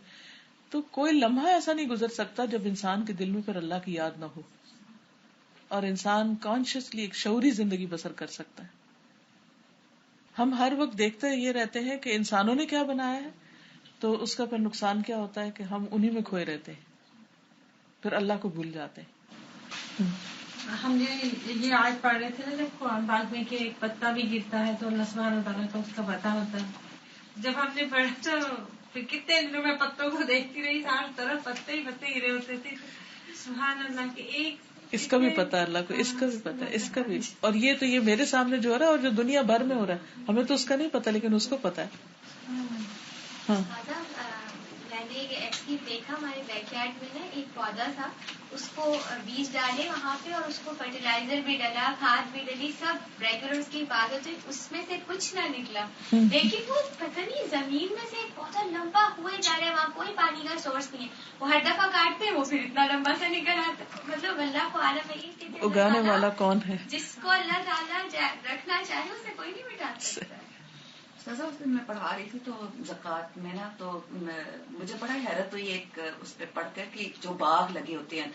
تو کوئی لمحہ ایسا نہیں گزر سکتا جب انسان کے دل میں پھر اللہ کی یاد نہ ہو، اور انسان کانشیسلی ایک شعوری زندگی بسر کر سکتا ہے. ہم ہر وقت دیکھتے یہ رہتے ہیں کہ انسانوں نے کیا بنایا ہے، تو اس کا پھر نقصان کیا ہوتا ہے کہ ہم انہی میں کھوئے رہتے ہیں، پھر اللہ کو بھول جاتے ہیں. ہم یہ آج پڑھ رہے تھے نا جب قرآن پاک میں کہ ایک پتا بھی گرتا ہے تو اللہ سبحانہ وتعالیٰ کو اس کا پتا ہوتا ہے. جب ہم نے پڑھا تو پھر کتنے دنوں میں پتوں کو دیکھتی رہی، ہر طرف پتے ہی پتے گرے ہوتے تھے. سبحان اللہ کہ ایک اس کا بھی پتا اللہ کو، اس کا بھی پتا، اس کا بھی. اور یہ تو یہ میرے سامنے جو ہو رہا ہے اور جو دنیا بھر میں ہو رہا ہے، ہمیں تو اس کا نہیں پتا لیکن اس کو پتا ہے. میں نے ایک دیکھا ہمارے بیک یارڈ میں نا ایک پودا تھا، اس کو بیج ڈالے وہاں پہ اور اس کو فرٹیلائزر بھی ڈالا, کھاد بھی ڈلی, سب ریگولر اس کی عبادت ہوئی, اس میں سے کچھ نہ نکلا. لیکن وہ پتہ نہیں زمین میں سے ایک پودا لمبا ہوئے جا رہا ہے, وہاں کوئی پانی کا سورس نہیں ہے, وہ ہر دفعہ کاٹتے ہیں وہ پھر اتنا لمبا سا نکل آتا. مطلب اللہ کو عالم ہے, اگانے والا کون ہے؟ جس کو اللہ تعالیٰ رکھنا چاہے اسے کوئی نہیں مٹا سکتا. سزا اس دن میں پڑھا رہی تھی تو زکوٰۃ میں نا, تو مجھے بڑا حیرت ہوئی ایک اس پہ پڑھ کر کہ جو باغ لگے ہوتے ہیں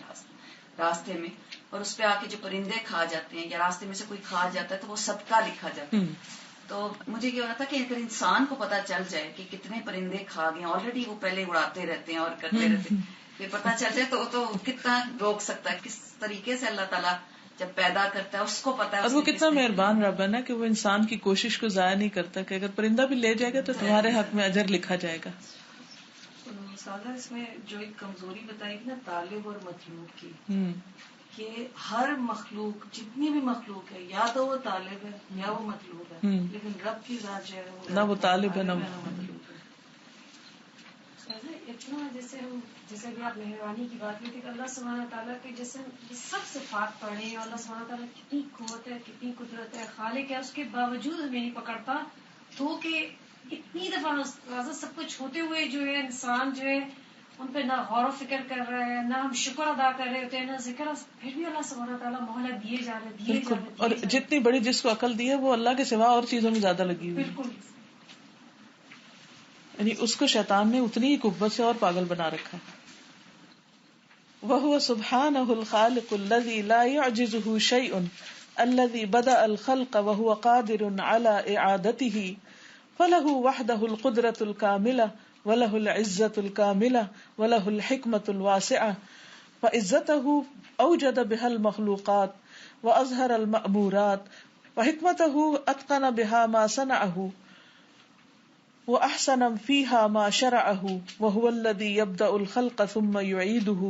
راستے میں, اور اس پہ آ کے جو پرندے کھا جاتے ہیں یا راستے میں سے کوئی کھا جاتا ہے تو وہ صدقہ لکھا جاتا ہے. تو مجھے یہ ہو رہا تھا کہ اگر انسان کو پتا چل جائے کہ کتنے پرندے کھا گئے, آلریڈی وہ پہلے اڑاتے رہتے ہیں اور کرتے رہتے ہیں, پھر پتا چل جائے تو کتنا روک سکتا ہے, کس طریقے سے اللہ تعالیٰ جب پیدا کرتا ہے اس کو پتا ہے. اور وہ کتنا مہربان رب ہے نا کہ وہ انسان کی کوشش کو ضائع نہیں کرتا, کہ اگر پرندہ بھی لے جائے گا تو تمہارے حق میں اجر لکھا جائے گا. سادہ اس میں جو ایک کمزوری بتائی گی نا طالب اور مطلوب کی, کہ ہر مخلوق جتنی بھی مخلوق ہے یا تو وہ طالب ہے یا وہ مطلوب ہے, لیکن رب کی ذات جو ہے نہ وہ طالب ہے نہ مطلوب ہے. اتنا جیسے بھی آپ مہربانی کی بات کی کہ اللہ سبحانہ تعالیٰ کے جیسے سب صفات پڑھے, اور اللہ سبحانہ تعالیٰ کتنی قوت ہے, کتنی قدرت ہے, خالق ہے, اس کے باوجود ہمیں نہیں پکڑتا. تو کہ اتنی دفعہ سب کچھ ہوتے ہوئے جو ہے انسان جو ہے ان پہ نہ غور و فکر کر رہا ہے, نہ ہم شکر ادا کر رہے ہوتے ہیں, نہ ذکر, پھر بھی اللہ سبحانہ تعالیٰ مہلت دیے جا رہے ہیں. اور جتنی بڑی جس کو عقل دی ہے وہ اللہ کے سوا اور چیزوں میں زیادہ لگی ہوئی. بالکل, یعنی اس کو شیطان نے اتنی ہی قوت سے اور پاگل بنا رکھا ہے. وَهُوَ سُبْحَانَهُ الْخَالِقُ الَّذِي لَا يُعْجِزُهُ شَيْءٌ الَّذِي بَدَأَ الْخَلْقَ وَهُوَ قَادِرٌ عَلَى إِعَادَتِهِ فَلَهُ وَحْدَهُ الْقُدْرَةُ الْكَامِلَةُ وَلَهُ الْعِزَّةُ الْكَامِلَةُ وَلَهُ الْحِكْمَةُ الْوَاسِعَةُ فَعِزَّتَهُ أَوْجَدَ بِهَا الْمَخْلُوقَاتِ وَأَظْهَرَ الْمَأْمُورَاتِ وَحِكْمَتَهُ أَتْقَنَ بِهَا مَا صَنَعَهُ وَأَحْسَنَ فِيهَا مَا شَرَعَهُ وَهُوَ الَّذِي يَبْدَأُ الْخَلْقَ ثُمَّ يُعِيدُهُ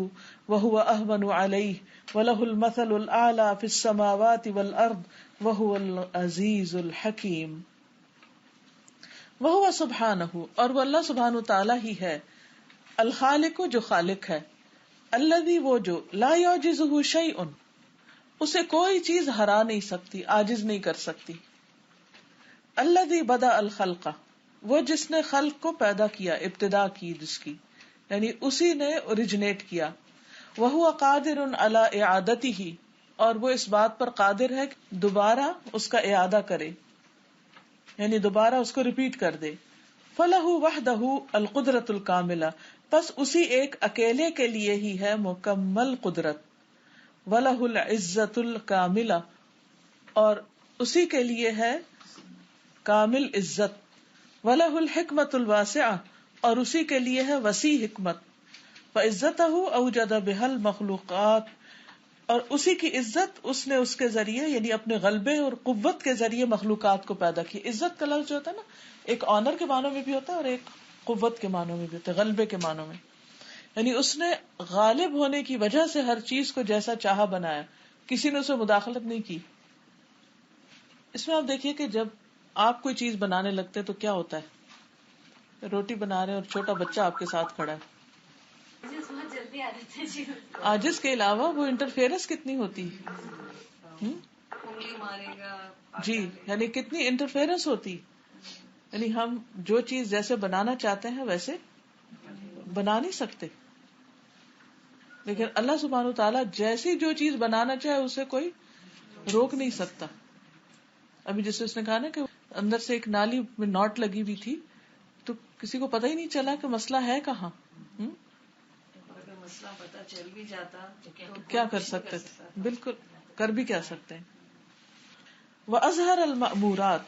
وَهُوَ أَهْوَنُ عَلَيْهِ وَلَهُ الْمَثَلُ الْأَعْلَى فِي السَّمَاوَاتِ وَالْأَرْضِ وَهُوَ الْعَزِيزُ الْحَكِيمُ. وَهُوَ سُبْحَانَهُ, اور وہ اللہ سبحانہ تعالی ہی ہے, الخالق جو خالق ہے, الذی وہ جو, لا يعجزه شیء اسے کوئی چیز ہرا نہیں سکتی, عاجز نہیں کر سکتی. الذی بدأ الخلق وہ جس نے خلق کو پیدا کیا, ابتدا کی جس کی, یعنی اسی نے اوریجنیٹ کیا. وَهُوَ قَادِرٌ عَلَى إِعَادَتِهِ اور وہ اس بات پر قادر ہے کہ دوبارہ اس کا اعادہ کرے, یعنی دوبارہ اس کو ریپیٹ کر دے. فَلَهُ وَحْدَهُ الْقُدْرَةُ الْكَامِلَةُ پس اسی ایک اکیلے کے لیے ہی ہے مکمل قدرت. وَلَهُ الْعِزَّةُ الْكَامِلَةُ اور اسی کے لیے ہے کامل عزت. وَلَهُ الْحِكْمَةُ الْوَاسِعَةُ اور اسی کے لیے ہے وسیع حکمت. فَعِزَّتَهُ أَوْجَدَ بِهَا الْمَخْلُوقَاتِ اور اسی کی عزت اس نے اس کے ذریعے, یعنی اپنے غلبے اور قوت کے ذریعے مخلوقات کو پیدا کی. عزت کا لفظ جو ہوتا ہے نا, ایک آنر کے معنوں میں بھی ہوتا ہے اور ایک قوت کے معنوں میں بھی ہوتا ہے, غلبے کے معنوں میں. یعنی اس نے غالب ہونے کی وجہ سے ہر چیز کو جیسا چاہا بنایا, کسی نے اسے مداخلت نہیں کی. اس میں آپ دیکھیے کہ جب آپ کوئی چیز بنانے لگتے تو کیا ہوتا ہے, روٹی بنا رہے ہیں اور چھوٹا بچہ آپ کے ساتھ کھڑا ہے, عاجز کے علاوہ وہ انٹرفیئرنس کتنی ہوتی جی, یعنی کتنی انٹرفیئرنس ہوتی. یعنی ہم جو چیز جیسے بنانا چاہتے ہیں ویسے بنا نہیں سکتے, لیکن اللہ سبحانہ وتعالیٰ جیسی جو چیز بنانا چاہے اسے کوئی روک نہیں سکتا. ابھی جیسے اس نے کہا نا کہ اندر سے ایک نالی میں ناٹ لگی ہوئی تھی تو کسی کو پتہ ہی نہیں چلا کہ مسئلہ ہے کہاں. اگر مسئلہ پتہ چل بھی جاتا تو کیا کر سکتے تھے, بالکل کر بھی کیا سکتے ہیں. وَأَظْهَرَ الْمَأْمُورَاتِ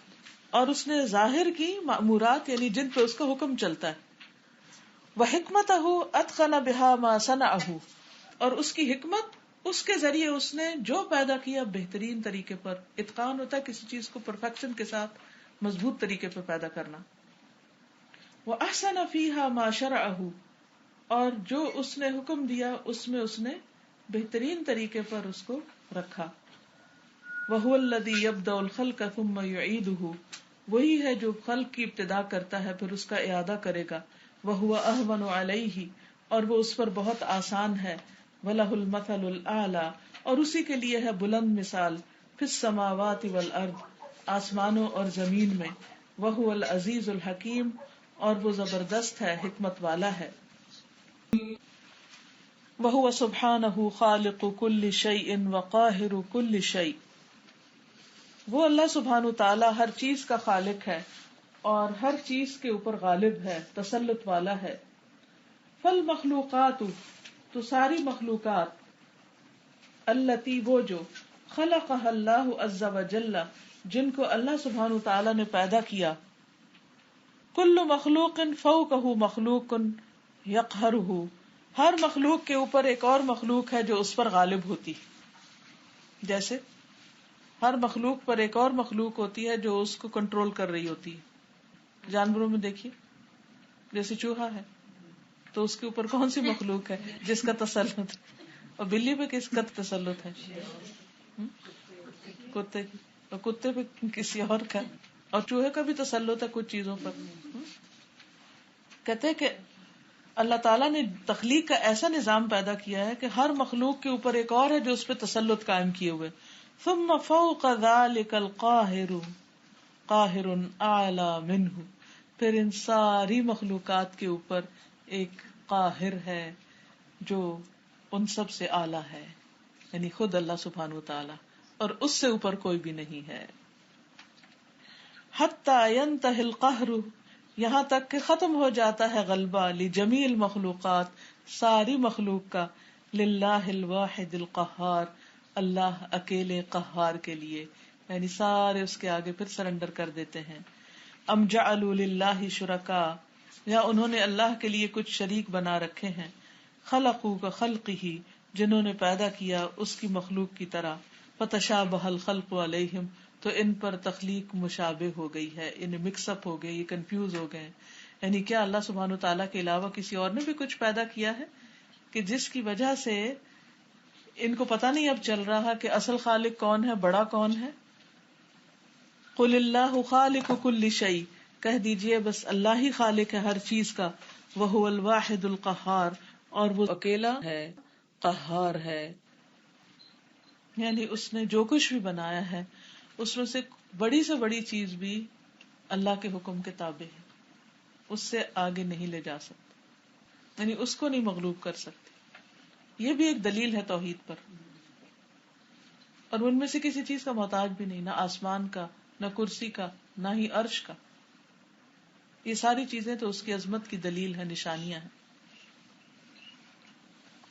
اور اس نے ظاہر کی مأمورات, یعنی جن پہ اس کا حکم چلتا ہے. وَحِكْمَتَهُ أَتْقَنَ بِهَا مَا صَنَعَهُ اور اس کی حکمت, اس کے ذریعے اس نے جو پیدا کیا بہترین طریقے پر. اتقان ہوتا ہے کسی چیز کو پرفیکشن کے ساتھ مضبوط طریقے پر پیدا کرنا. وَأَحْسَنَ فِيهَا مَا شَرَعَهُ اور جو اس نے حکم دیا اس میں اس نے بہترین طریقے پر اس کو رکھا. وَهُوَ الَّذِي يَبْدَأُ الْخَلْقَ ثُمَّ يُعِيدُهُ وہی ہے جو خلق کی ابتدا کرتا ہے پھر اس کا اعادہ کرے گا. وَهُوَ أَهْوَنُ عَلَيْهِ اور وہ اس پر بہت آسان ہے. وَلَهُ الْمَثَلُ الْأَعْلَى، اور اسی کے لیے ہے بلند مثال، فِي السَّمَاوَاتِ وَالْأَرْضِ، آسمانوں اور زمین میں، وَهُوَ الْعَزِيزُ الْحَكِيمُ، اور وہ زبردست ہے، حکمت والا ہے۔ وَهُوَ سُبْحَانَهُ خَالِقُ كُلِّ شَيْءٍ وَقَاهِرُ كُلِّ شَيْءٍ، وہ اللہ سبحانہ تعالی ہر چیز کا خالق ہے اور ہر چیز کے اوپر غالب ہے، تسلط والا ہے۔ فالمخلوقات، تو ساری مخلوقات، التی، وہ جو، خلقها اللہ عز وجل، جن کو اللہ سبحانہ تعالی نے پیدا کیا، کل مخلوق فوقہ مخلوق یقہرہ، ہر مخلوق کے اوپر ایک اور مخلوق ہے جو اس پر غالب ہوتی، جیسے ہر مخلوق پر ایک اور مخلوق ہوتی ہے جو اس کو کنٹرول کر رہی ہوتی ہے۔ جانوروں میں دیکھیے، جیسے چوہا ہے تو اس کے اوپر کون سی مخلوق ہے جس کا تسلط ہے، اور بلی پہ کس کا تسلط ہے؟ کتے کی، اور کتے پہ کسی اور کا، اور چوہے کا بھی تسلط ہے کچھ چیزوں پر۔ کہتے ہیں کہ اللہ تعالیٰ نے تخلیق کا ایسا نظام پیدا کیا ہے کہ ہر مخلوق کے اوپر ایک اور ہے جو اس پہ تسلط قائم کیے ہوئے۔ ثم فوق ذلك القاہر قاہر اعلی منہ، پھر ان ساری مخلوقات کے اوپر ایک قاہر ہے جو ان سب سے اعلی ہے، یعنی خود اللہ سبحانہ وتعالی، اور اس سے اوپر کوئی بھی نہیں ہے۔ حتی ینتہی القہر، یہاں تک کہ ختم ہو جاتا ہے غلبہ، لجمیع المخلوقات، ساری مخلوق کا، للہ الواحد القہار، اللہ اکیلے قہار کے لیے، یعنی سارے اس کے آگے پھر سرنڈر کر دیتے ہیں۔ ام جعلوا للہ شرکاء، یا انہوں نے اللہ کے لیے کچھ شریک بنا رکھے ہیں، خلقوا کخلقہ، جنہوں نے پیدا کیا اس کی مخلوق کی طرح، فتشابہ الخلق علیہم، تو ان پر تخلیق مشابہ ہو گئی ہے، انہیں مکس اپ ہو گئے، یہ کنفیوز ہو گئے۔ یعنی کیا اللہ سبحانہ تعالیٰ کے علاوہ کسی اور نے بھی کچھ پیدا کیا ہے کہ جس کی وجہ سے ان کو پتہ نہیں اب چل رہا کہ اصل خالق کون ہے، بڑا کون ہے؟ قل اللہ خالق کل شیء، کہہ دیجئے بس اللہ ہی خالق ہے ہر چیز کا، وہو الواحد القہار، اور وہ اکیلا ہے، قہار ہے، یعنی اس نے جو کچھ بھی بنایا ہے اس میں سے بڑی سے بڑی چیز بھی اللہ کے حکم کے تابع ہے، اس سے آگے نہیں لے جا سکتے، یعنی اس کو نہیں مغلوب کر سکتے۔ یہ بھی ایک دلیل ہے توحید پر، اور ان میں سے کسی چیز کا محتاج بھی نہیں، نہ آسمان کا، نہ کرسی کا، نہ ہی عرش کا، یہ ساری چیزیں تو اس کی عظمت کی دلیل ہے، نشانیاں ہیں۔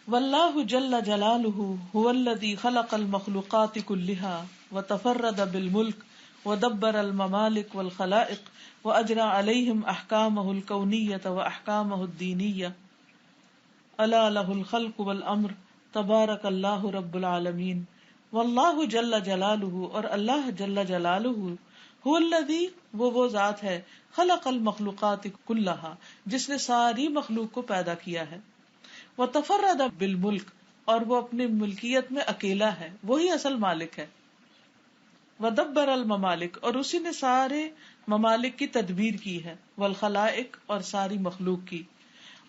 واللہ جل جلالہ هو الذی خلق المخلوقات كلها وتفرد بالملک ودبر الممالک والخلائق واجرى عليهم احکامہ الکونیۃ واحکامہ الدینیۃ، الا له الخلق والامر تبارک اللہ رب العالمین۔ واللہ جل جلالہ، اور اللہ جل جلالہ، هو الذی، وہ ذات ہے، خلق المخلوقات كلها، جس نے ساری مخلوق کو پیدا کیا ہے، وتفرد بالملک، اور وہ اپنی ملکیت میں اکیلا ہے، وہی اصل مالک ہے، ودبر الممالک، اور اسی نے سارے ممالک کی تدبیر کی ہے، والخلائق، اور ساری مخلوق کی،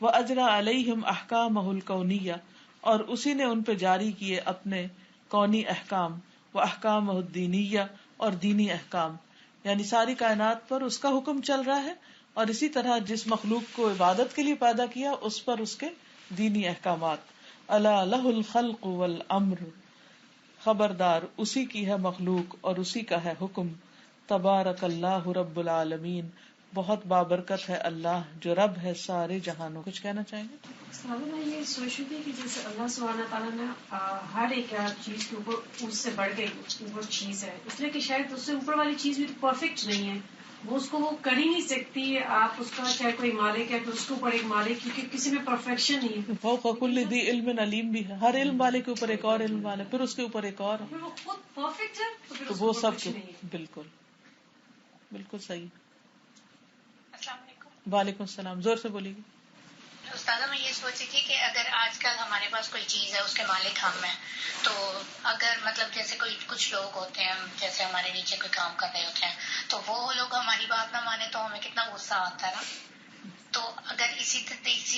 واجرى علیہم احکامہ الکونیہ، اور اسی نے ان پہ جاری کیے اپنے کونی احکام، واحکامہ الدینیہ، اور دینی احکام، یعنی ساری کائنات پر اس کا حکم چل رہا ہے، اور اسی طرح جس مخلوق کو عبادت کے لیے پیدا کیا اس پر اس کے دینی احکامات۔ الا لہ الخلق والامر، خبردار اسی کی ہے مخلوق اور اسی کا ہے حکم، تبارک اللہ رب العالمین، بہت بابرکت ہے اللہ جو رب ہے سارے جہانوں۔ کچھ کہنا چاہیں گے؟ میں یہ سوچ رہی تھی کہ جیسے اللہ سبحانہ تعالیٰ نے ہر ایک چیز کے اوپر اس سے بڑھ کے اوپر چیز ہے، اس لیے کہ شاید اس سے اوپر والی چیز بھی پرفیکٹ نہیں ہے، وہ اس کو وہ کر ہی نہیں سکتی، آپ اس کا چاہے کوئی مالک ہے تو اس کے اوپر ایک مالک، کیونکہ کسی میں پرفیکشن نہیں ہے۔ فوق کل ذی علم علیم بھی ہے، ہر علم والے کے اوپر ایک اور علم والا، پھر اس کے اوپر ایک اور، پھر وہ خود پرفیکٹ ہے تو پھر تو اس وہ کو سب کچھ نہیں ہے۔ بالکل بالکل صحیح۔ السلام علیکم۔ وعلیکم السلام، زور سے بولیے گی۔ استاذہ میں یہ سوچ رہی تھی کہ اگر آج کل ہمارے پاس کوئی چیز ہے اس کے مالک ہم ہیں، تو اگر مطلب جیسے کچھ لوگ ہوتے ہیں جیسے ہمارے نیچے کوئی کام کر رہے ہوتے ہیں تو وہ لوگ ہماری بات نہ مانے تو ہمیں کتنا غصہ آتا ہے نا، تو اگر اسی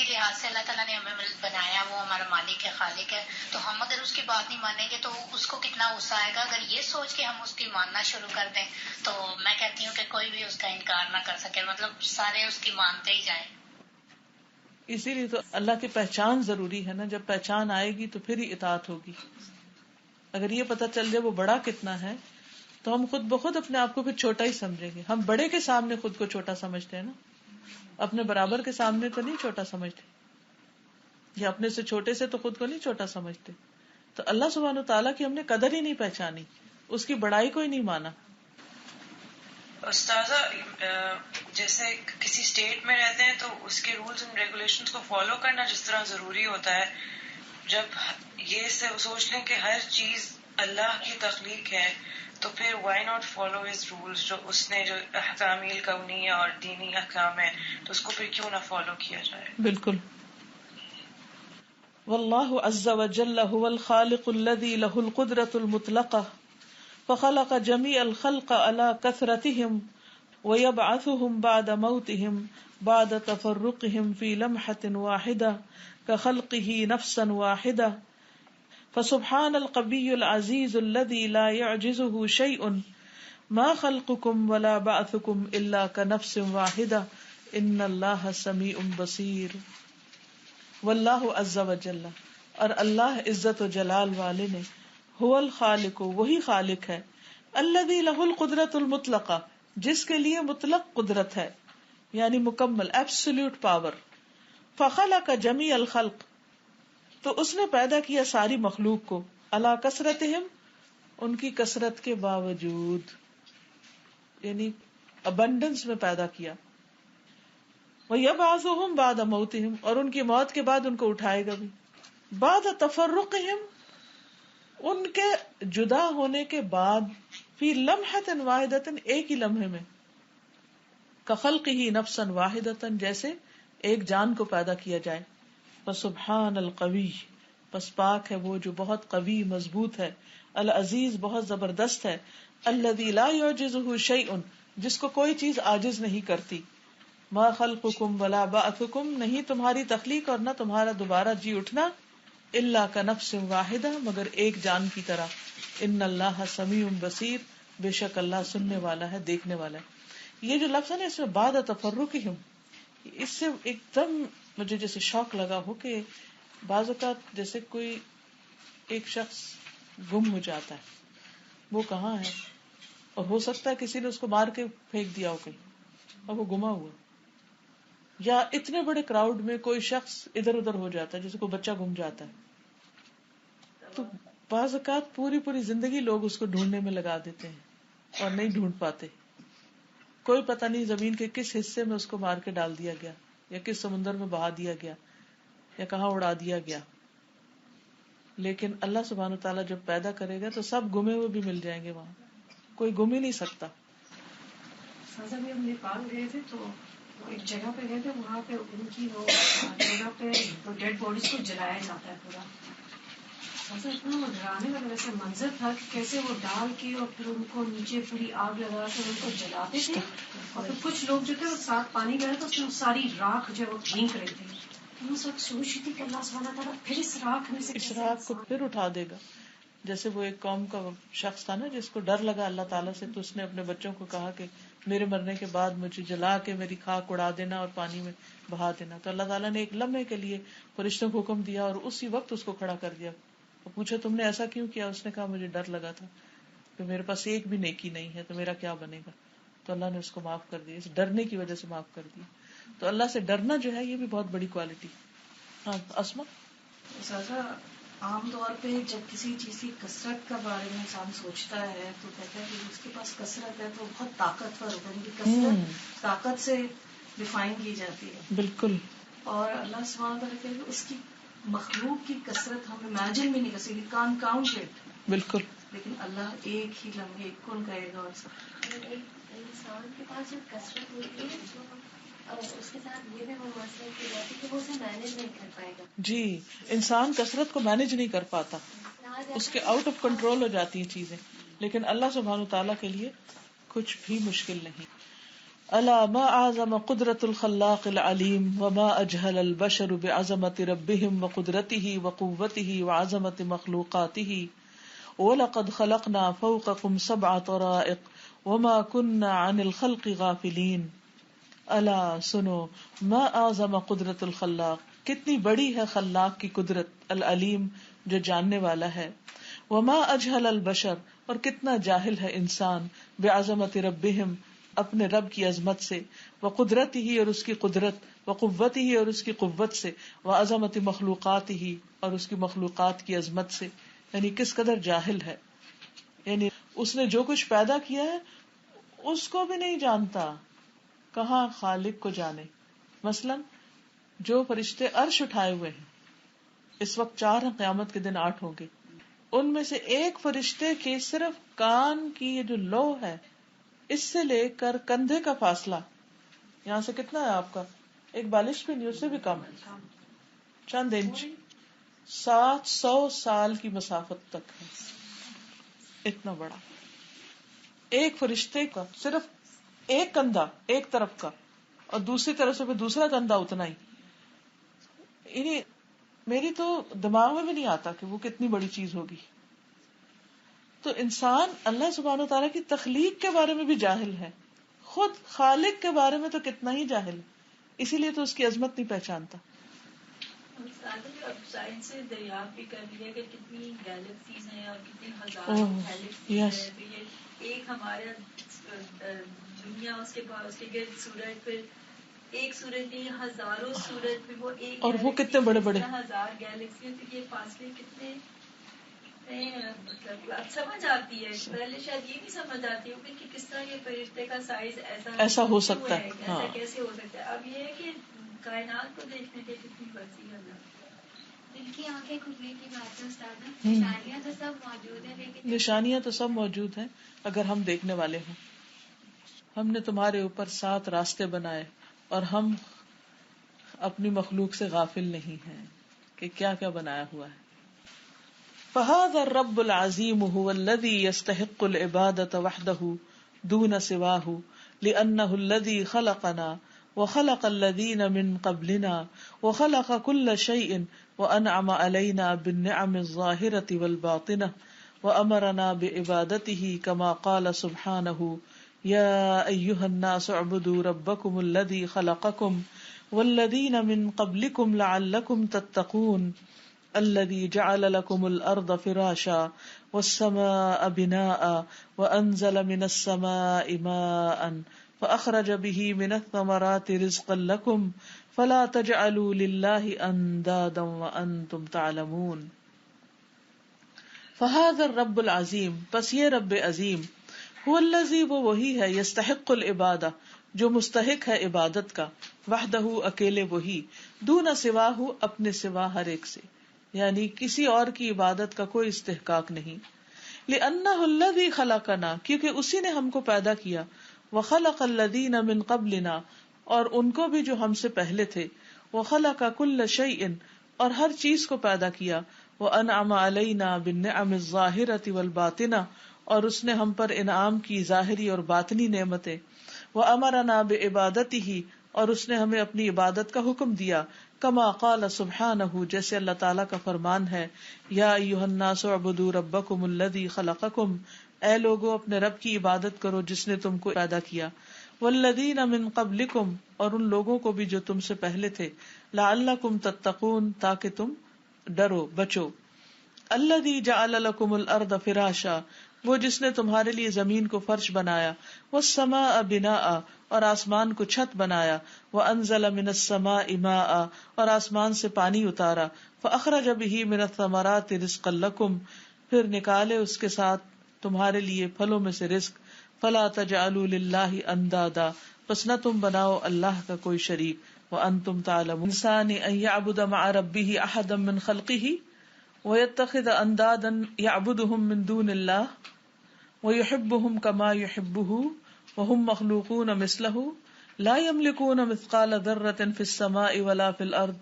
لحاظ سے اللہ تعالیٰ نے ہمیں بنایا، وہ ہمارا مالک ہے، خالق ہے، تو ہم اگر اس کی بات نہیں مانیں گے تو اس کو کتنا غصہ آئے گا. اگر یہ سوچ کے ہم اس کی ماننا شروع کر دیں تو میں کہتی ہوں کہ کوئی بھی اس کا انکار نہ کر سکے، مطلب سارے اس کی مانتے ہی جائیں. اسی لیے تو اللہ کی پہچان ضروری ہے نا. جب پہچان آئے گی تو پھر ہی اطاعت ہوگی. اگر یہ پتہ چل جائے وہ بڑا کتنا ہے تو ہم خود بخود اپنے آپ کو پھر چھوٹا ہی سمجھیں گے. ہم بڑے کے سامنے خود کو چھوٹا سمجھتے ہیں نا، اپنے برابر کے سامنے تو نہیں چھوٹا سمجھتے، یا اپنے سے چھوٹے سے تو خود کو نہیں چھوٹا سمجھتے. تو اللہ سبحانہ وتعالیٰ کی ہم نے قدر ہی نہیں پہچانی، اس کی بڑائی کو ہی نہیں مانا. استاذہ جیسے کسی اسٹیٹ میں رہتے ہیں تو اس کے رولز اینڈ ریگولیشنز کو فالو کرنا جس طرح ضروری ہوتا ہے، جب یہ سوچ لیں کہ ہر چیز اللہ کی تخلیق ہے تو پھر why not follow his rules, جو اس نے جو احکامیل کونیہ اور دینی احکام ہے تو اس کو پھر کیوں نہ فالو کیا جائے. بالکل. واللہ عز وجل هو الخالق الذي له القدرة المطلقة فخلق جميع الخلق على كثرتهم ويبعثهم بعد موتهم بعد تفرقهم في لمحة واحدة كخلقه نفسا واحدة. فسبحان القوي العزيز الذي لا يعجزه شيء ما خلقكم ولا بعثكم إلا كنفس واحدة إن الله سميع بصير. واللہ عز وجل، اور اللہ عزت و جلال والے نے، هو الخالق، وہی خالق ہے، الذی لہ القدرۃ المطلقہ، جس کے لیے مطلق قدرت ہے، یعنی مکمل ایبسولوٹ پاور. فخلق جمیع الخلق، تو اس نے پیدا کیا ساری مخلوق کو، علی کثرتہم، ان کی کثرت کے باوجود، یعنی ابنڈنس میں پیدا کیا. وَيَبْعَثُهُمْ بَعْدَ مَوْتِهِمْ، اور ان کی موت کے بعد ان کو اٹھائے گا بھی. بعد تفرقهم، ان کے جدا ہونے کے بعد، فی لمحۃ واحدۃ، ایک ہی لمحے میں، کخلقہ نفسا واحدۃ، جیسے ایک جان کو پیدا کیا جائے. فسبحان القوی، پس پاک ہے وہ جو بہت قوی مضبوط ہے، العزیز بہت زبردست ہے، الذی لا یعجزہ شیء، جس کو کوئی چیز عاجز نہیں کرتی. ما خلقکم ولا بعثکم، نہیں تمہاری تخلیق اور نہ تمہارا دوبارہ جی اٹھنا، الا کنفس واحدہ، مگر ایک جان کی طرح. ان اللہ سمیع بصیر، بے شک اللہ سننے والا ہے، دیکھنے والا ہے. یہ جو لفظ ہے نا اس میں بعد تفرقہم، اس سے ایک دم مجھے جیسے شوق لگا ہو کہ بعض اوقات جیسے کوئی ایک شخص گم ہو جاتا ہے، وہ کہاں ہے، اور ہو سکتا ہے کسی نے اس کو مار کے پھینک دیا ہو کہیں اور وہ گما ہوا، یا اتنے بڑے کراؤڈ میں کوئی شخص ادھر ادھر ہو جاتا ہے، جیسے کوئی بچہ گم جاتا ہے، تو بعض اوقات پوری زندگی لوگ اس کو ڈھونڈنے میں لگا دیتے ہیں اور نہیں ڈھونڈ پاتے. کوئی پتہ نہیں زمین کے کس حصے میں اس کو مار کے ڈال دیا گیا، یا کس سمندر میں بہا دیا گیا، یا کہاں اڑا دیا گیا. لیکن اللہ سبحانہ وتعالیٰ جب پیدا کرے گا تو سب گمے ہوئے بھی مل جائیں گے، وہاں کوئی گم ہی نہیں سکتا. سازا بھی ہم نیپال گئے تھے تو ایک جگہ پہ گئے تھے، وہاں پہ ان کی وہ جگہ پہ ڈیڈ باڈیز کو جلایا جاتا ہے پورا. سازا اتنا وہ ڈرانے والا ویسے منظر تھا کہ کیسے وہ ڈال کے اور پھر ان کو نیچے پوری آگ لگا کے ان کو جلاتے تھے، اور پھر کچھ لوگ جو تھے وہ ساتھ پانی گئے تو اس میں ساری راکھ جو ہے وہ پھینک رہے تھے. میں اس وقت سوچ رہی تھی کہ اللہ سبحانہ تعالیٰ پھر اس راکھ میں سے اس راکھ کو پھر اٹھا دے گا. جیسے وہ ایک قوم کا شخص تھا نا جس کو ڈر لگا اللہ تعالیٰ سے، تو اس نے اپنے بچوں کو کہا کہ میرے مرنے کے بعد مجھے جلا کے میری خاک اڑا دینا اور پانی میں بہا دینا. تو اللہ تعالیٰ نے ایک لمحے کے لیے فرشتوں کو حکم دیا اور اسی وقت اس کو کھڑا کر دیا. اور پوچھا تم نے ایسا کیوں کیا؟ اس نے کہا مجھے ڈر لگا تھا کہ میرے پاس ایک بھی نیکی نہیں ہے تو میرا کیا بنے گا. تو اللہ نے اس کو معاف کر دیا، اس ڈرنے کی وجہ سے معاف کر دیا. تو اللہ سے ڈرنا جو ہے یہ بھی بہت بڑی کوالٹی. ہاں اسما. عام طور پہ جب کسی چیز کی کثرت کا بارے میں انسان سوچتا ہے تو کہتا ہے کہ اس کے پاس کثرت ہے تو بہت طاقتور ہوتا ہے، ان کی کثرت طاقت سے ڈیفائن کی جاتی ہے. بالکل. اور اللہ سبحانہ تعالیٰ کہتے ہیں اس کی مخلوق کی کثرت ہم امیجن بھی نہیں کر سکتے، کان کاؤنٹ اٹ. بالکل. لیکن اللہ ایک ہی لمحے کون کہے گا. اور انسان کے پاس جو کثرت ہوتی ہے تو اس کے ساتھ یہ بھی وہ مسئلہ کی جاتی ہے کہ وہ اسے مینج نہیں کر پائے گا. جی، انسان کثرت کو مینج نہیں کر پاتا، اس کے آؤٹ آف کنٹرول ہو جاتی ہیں چیزیں. لیکن اللہ سبحانہ تعالیٰ کے لیے کچھ بھی مشکل نہیں. الا ما اعظم قدرت الخلاق العلیم وما اجهل البشر بعظمت ربهم وقدرته وقوته وعظمت مخلوقاته وَلَقَدْ خَلَقْنَا فَوْقَكُمْ سَبْعَ طَرَائِقَ وَمَا كُنَّا عَنِ الْخَلْقِ غَافِلِينَ الا سنو ما اعظم قدرت الخلاق، کتنی بڑی ہے خلاق کی قدرت، العلیم جو جاننے والا ہے، وما اجہل البشر اور کتنا جاہل ہے انسان، بعظمت ربہم اپنے رب کی عظمت سے، وقدرتہ اور اس کی قدرت، وقوتہ اور اس کی قوت سے، وعظمت مخلوقاتہ اور اس کی مخلوقات کی عظمت سے، یعنی کس قدر جاہل ہے، یعنی اس نے جو کچھ پیدا کیا ہے اس کو بھی نہیں جانتا، کہاں خالق کو جانے۔ مثلا جو فرشتے عرش اٹھائے ہوئے ہیں، اس وقت 4 ہیں، قیامت کے دن 8 ہوں گے، ان میں سے ایک فرشتے کے صرف کان کی یہ جو لو ہے، اس سے لے کر کندھے کا فاصلہ، یہاں سے کتنا ہے آپ کا، ایک بالش بھی نہیں، اس سے بھی کم ہے، چند انچ، 700 سال کی مسافت تک ہے، اتنا بڑا ایک فرشتے کا صرف ایک کندھا ایک طرف کا، اور دوسری طرف سے بھی دوسرا کندھا اتنا ہی، یعنی میری تو دماغ میں بھی نہیں آتا کہ وہ کتنی بڑی چیز ہوگی۔ تو انسان اللہ سبحانہ و تعالیٰ کی تخلیق کے بارے میں بھی جاہل ہے، خود خالق کے بارے میں تو کتنا ہی جاہل، اسی لیے تو اس کی عظمت نہیں پہچانتا۔ اب سائنس سے دریافت بھی کر لیا کہ کتنی گیلیکسیز ہیں اور کتنی ہزاروں گیلیکسیز ہیں، تو یہ ایک ہمارا دنیا، اس کے بعد اس کے گرد سورج، پھر ایک سورج نہیں ہزاروں سورج، پھر وہ ایک، اور وہ کتنے بڑے بڑے 1000 گیلیکسی، پھر یہ فاصلے کتنے، مطلب اب سمجھ آتی ہے، پہلے شاید یہ بھی سمجھ آتی ہوگی کہ کس طرح یہ فرشتے کا سائز ایسا ہو سکتا ہے، ایسا کیسے ہو سکتا ہے۔ اب یہ ہے کہ کائنات کو دیکھنے کے کتنی وسیع ہے، دل کی آنکھیں کھلنے کی بات ہے استاد، نشانیاں تو سب موجود ہیں، لیکن نشانیاں تو سب موجود ہیں اگر ہم دیکھنے والے ہوں۔ ہم نے تمہارے اوپر 7 راستے بنائے اور ہم اپنی مخلوق سے غافل نہیں ہیں کہ کیا کیا بنایا ہوا ہے۔ فَهَذَا الرَّبُّ الْعَظِيمُ هُوَ الَّذِي يَسْتَحِقُّ الْعِبَادَةَ وَحْدَهُ دُونَ سِوَاهُ لِأَنَّهُ الَّذِي خَلَقَنَا وَخَلَقَ الَّذِينَ مِن قَبْلِنَا وَخَلَقَ كُلَّ شَيْءٍ وَأَنْعَمَ عَلَيْنَا بِالنِّعَمِ الظَّاهِرَةِ وَالْبَاطِنَةِ وَأَمَرَنَا بِعِبَادَتِهِ كَمَا قَالَ سُبْحَانَهُ يَا أَيُّهَا النَّاسُ اعْبُدُوا رَبَّكُمُ الَّذِي خَلَقَكُمْ وَالَّذِينَ مِن قَبْلِكُمْ لَعَلَّكُمْ تَتَّقُونَ الذي جعل لكم الأرض فراشا والسماء بناء وأنزل من السماء ماء فأخرج به من الثمرات رزقا لكم فلا تجعلوا لله أندادا وأنتم تعلمون۔ فهذا الرب العظیم، پس یہ رب عظیم، هو الذی، وہ وہی ہے، یستحق العبادہ، جو مستحق ہے عبادت کا، وحدہ، اکیلے وہی، دون سواہ، اپنے سوا ہر ایک سے، یعنی کسی اور کی عبادت کا کوئی استحقاق نہیں۔ لِأَنَّهُ الَّذِي خَلَقَنَا، کیونکہ اسی نے ہم کو پیدا کیا، وَخَلَقَ الَّذِينَ مِن قَبْلِنَا، اور ان کو بھی جو ہم سے پہلے تھے، وَخَلَقَ كُلَّ شَيْءٍ، اور ہر چیز کو پیدا کیا، وَأَنْعَمَ عَلَيْنَا بِالنِّعَمِ الظَّاهِرَةِ وَالْبَاطِنَةِ، اور اس نے ہم پر انعام کی ظاہری اور باطنی نعمتیں، وَأَمَرَنَا بِعِبَادَتِهِ، اور اس نے ہمیں اپنی عبادت کا حکم دیا، کما قال سبحانہ، جیسے اللہ تعالیٰ کا فرمان ہے، یا ایھا الناس اعبدوا ربکم الذی خلقکم، اے لوگو اپنے رب کی عبادت کرو جس نے تم کو پیدا کیا، والذین من قبلکم، اور ان لوگوں کو بھی جو تم سے پہلے تھے، لعلکم تتقون، تاکہ تم ڈرو بچو، الذی جعل لکم الارض فراشا، وہ جس نے تمہارے لیے زمین کو فرش بنایا، والسماء بناء، اور آسمان کو چھت بنایا، وانزل من السماء ماء، اور آسمان سے پانی اتارا، فاخرج به من الثمرات رزقا لکم، پھر نکالے اس کے ساتھ تمہارے لیے پھلوں میں سے رزق، فلا تجعلوا للہ اندادا، پس نہ تم بناؤ اللہ کا کوئی شریک، وانتم تعلمون، انسان ان یعبد مع ربہ احدا من خلقہ ويتخذ اندادا يعبدهم من دون الله ويحبهم كما يحبه وهم مخلوقون مثله لا يملكون مثقال ذرة في السماء ولا في الارض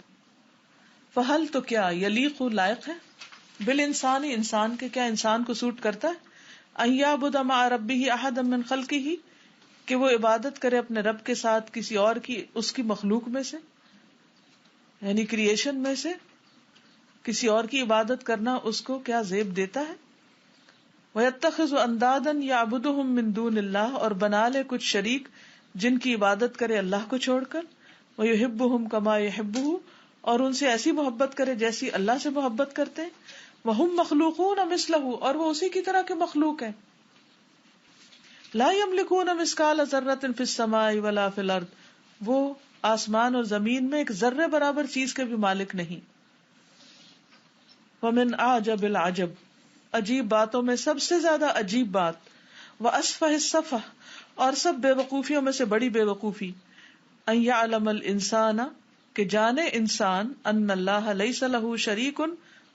فهل، تو کیا، یلیق، لائق ہے، بالانسان، انسان کے، کیا انسان کو سوٹ کرتا ہے، ان یعبد مع ربه احدا من خلقه، کہ وہ عبادت کرے اپنے رب کے ساتھ کسی اور کی، اس کی مخلوق میں سے، یعنی کریشن میں سے کسی اور کی عبادت کرنا اس کو کیا زیب دیتا ہے؟ وَيَتَّخِذُ أَنْدَادًا يَعْبُدُهُم مِّن دُونِ اللَّهِ، اور بنا لے کچھ شریک جن کی عبادت کرے اللہ کو چھوڑ کر، وَيُحِبُّهُمْ كَمَا يُحِبُّهُ، اور ان سے ایسی محبت کرے جیسی اللہ سے محبت کرتے ہیں، وَهُمْ مَخْلُوقُونَ مِثْلَهُ، اور وہ اسی کی طرح کے مخلوق ہیں، لَا يَمْلِكُونَ مِثْقَالَ ذَرَّةٍ فِي السَّمَاءِ وَلَا فِي الْأَرْضِ، وہ آسمان اور زمین میں ایک ذرے برابر چیز کے بھی مالک نہیں۔ وَمِنْ أَعْجَبِ الْعَجَبِ، عجیب باتوں میں سب سے زیادہ عجیب بات، وَأَسْفَهِ السَّفَهِ، اور سب بے وقوفیوں میں سے بڑی بے وقوفی، أَن يَعْلَمَ الْإِنسَانَ، کہ جانے انسان، أَنَّ اللَّهَ لَيْسَ لَهُ شَرِيكٌ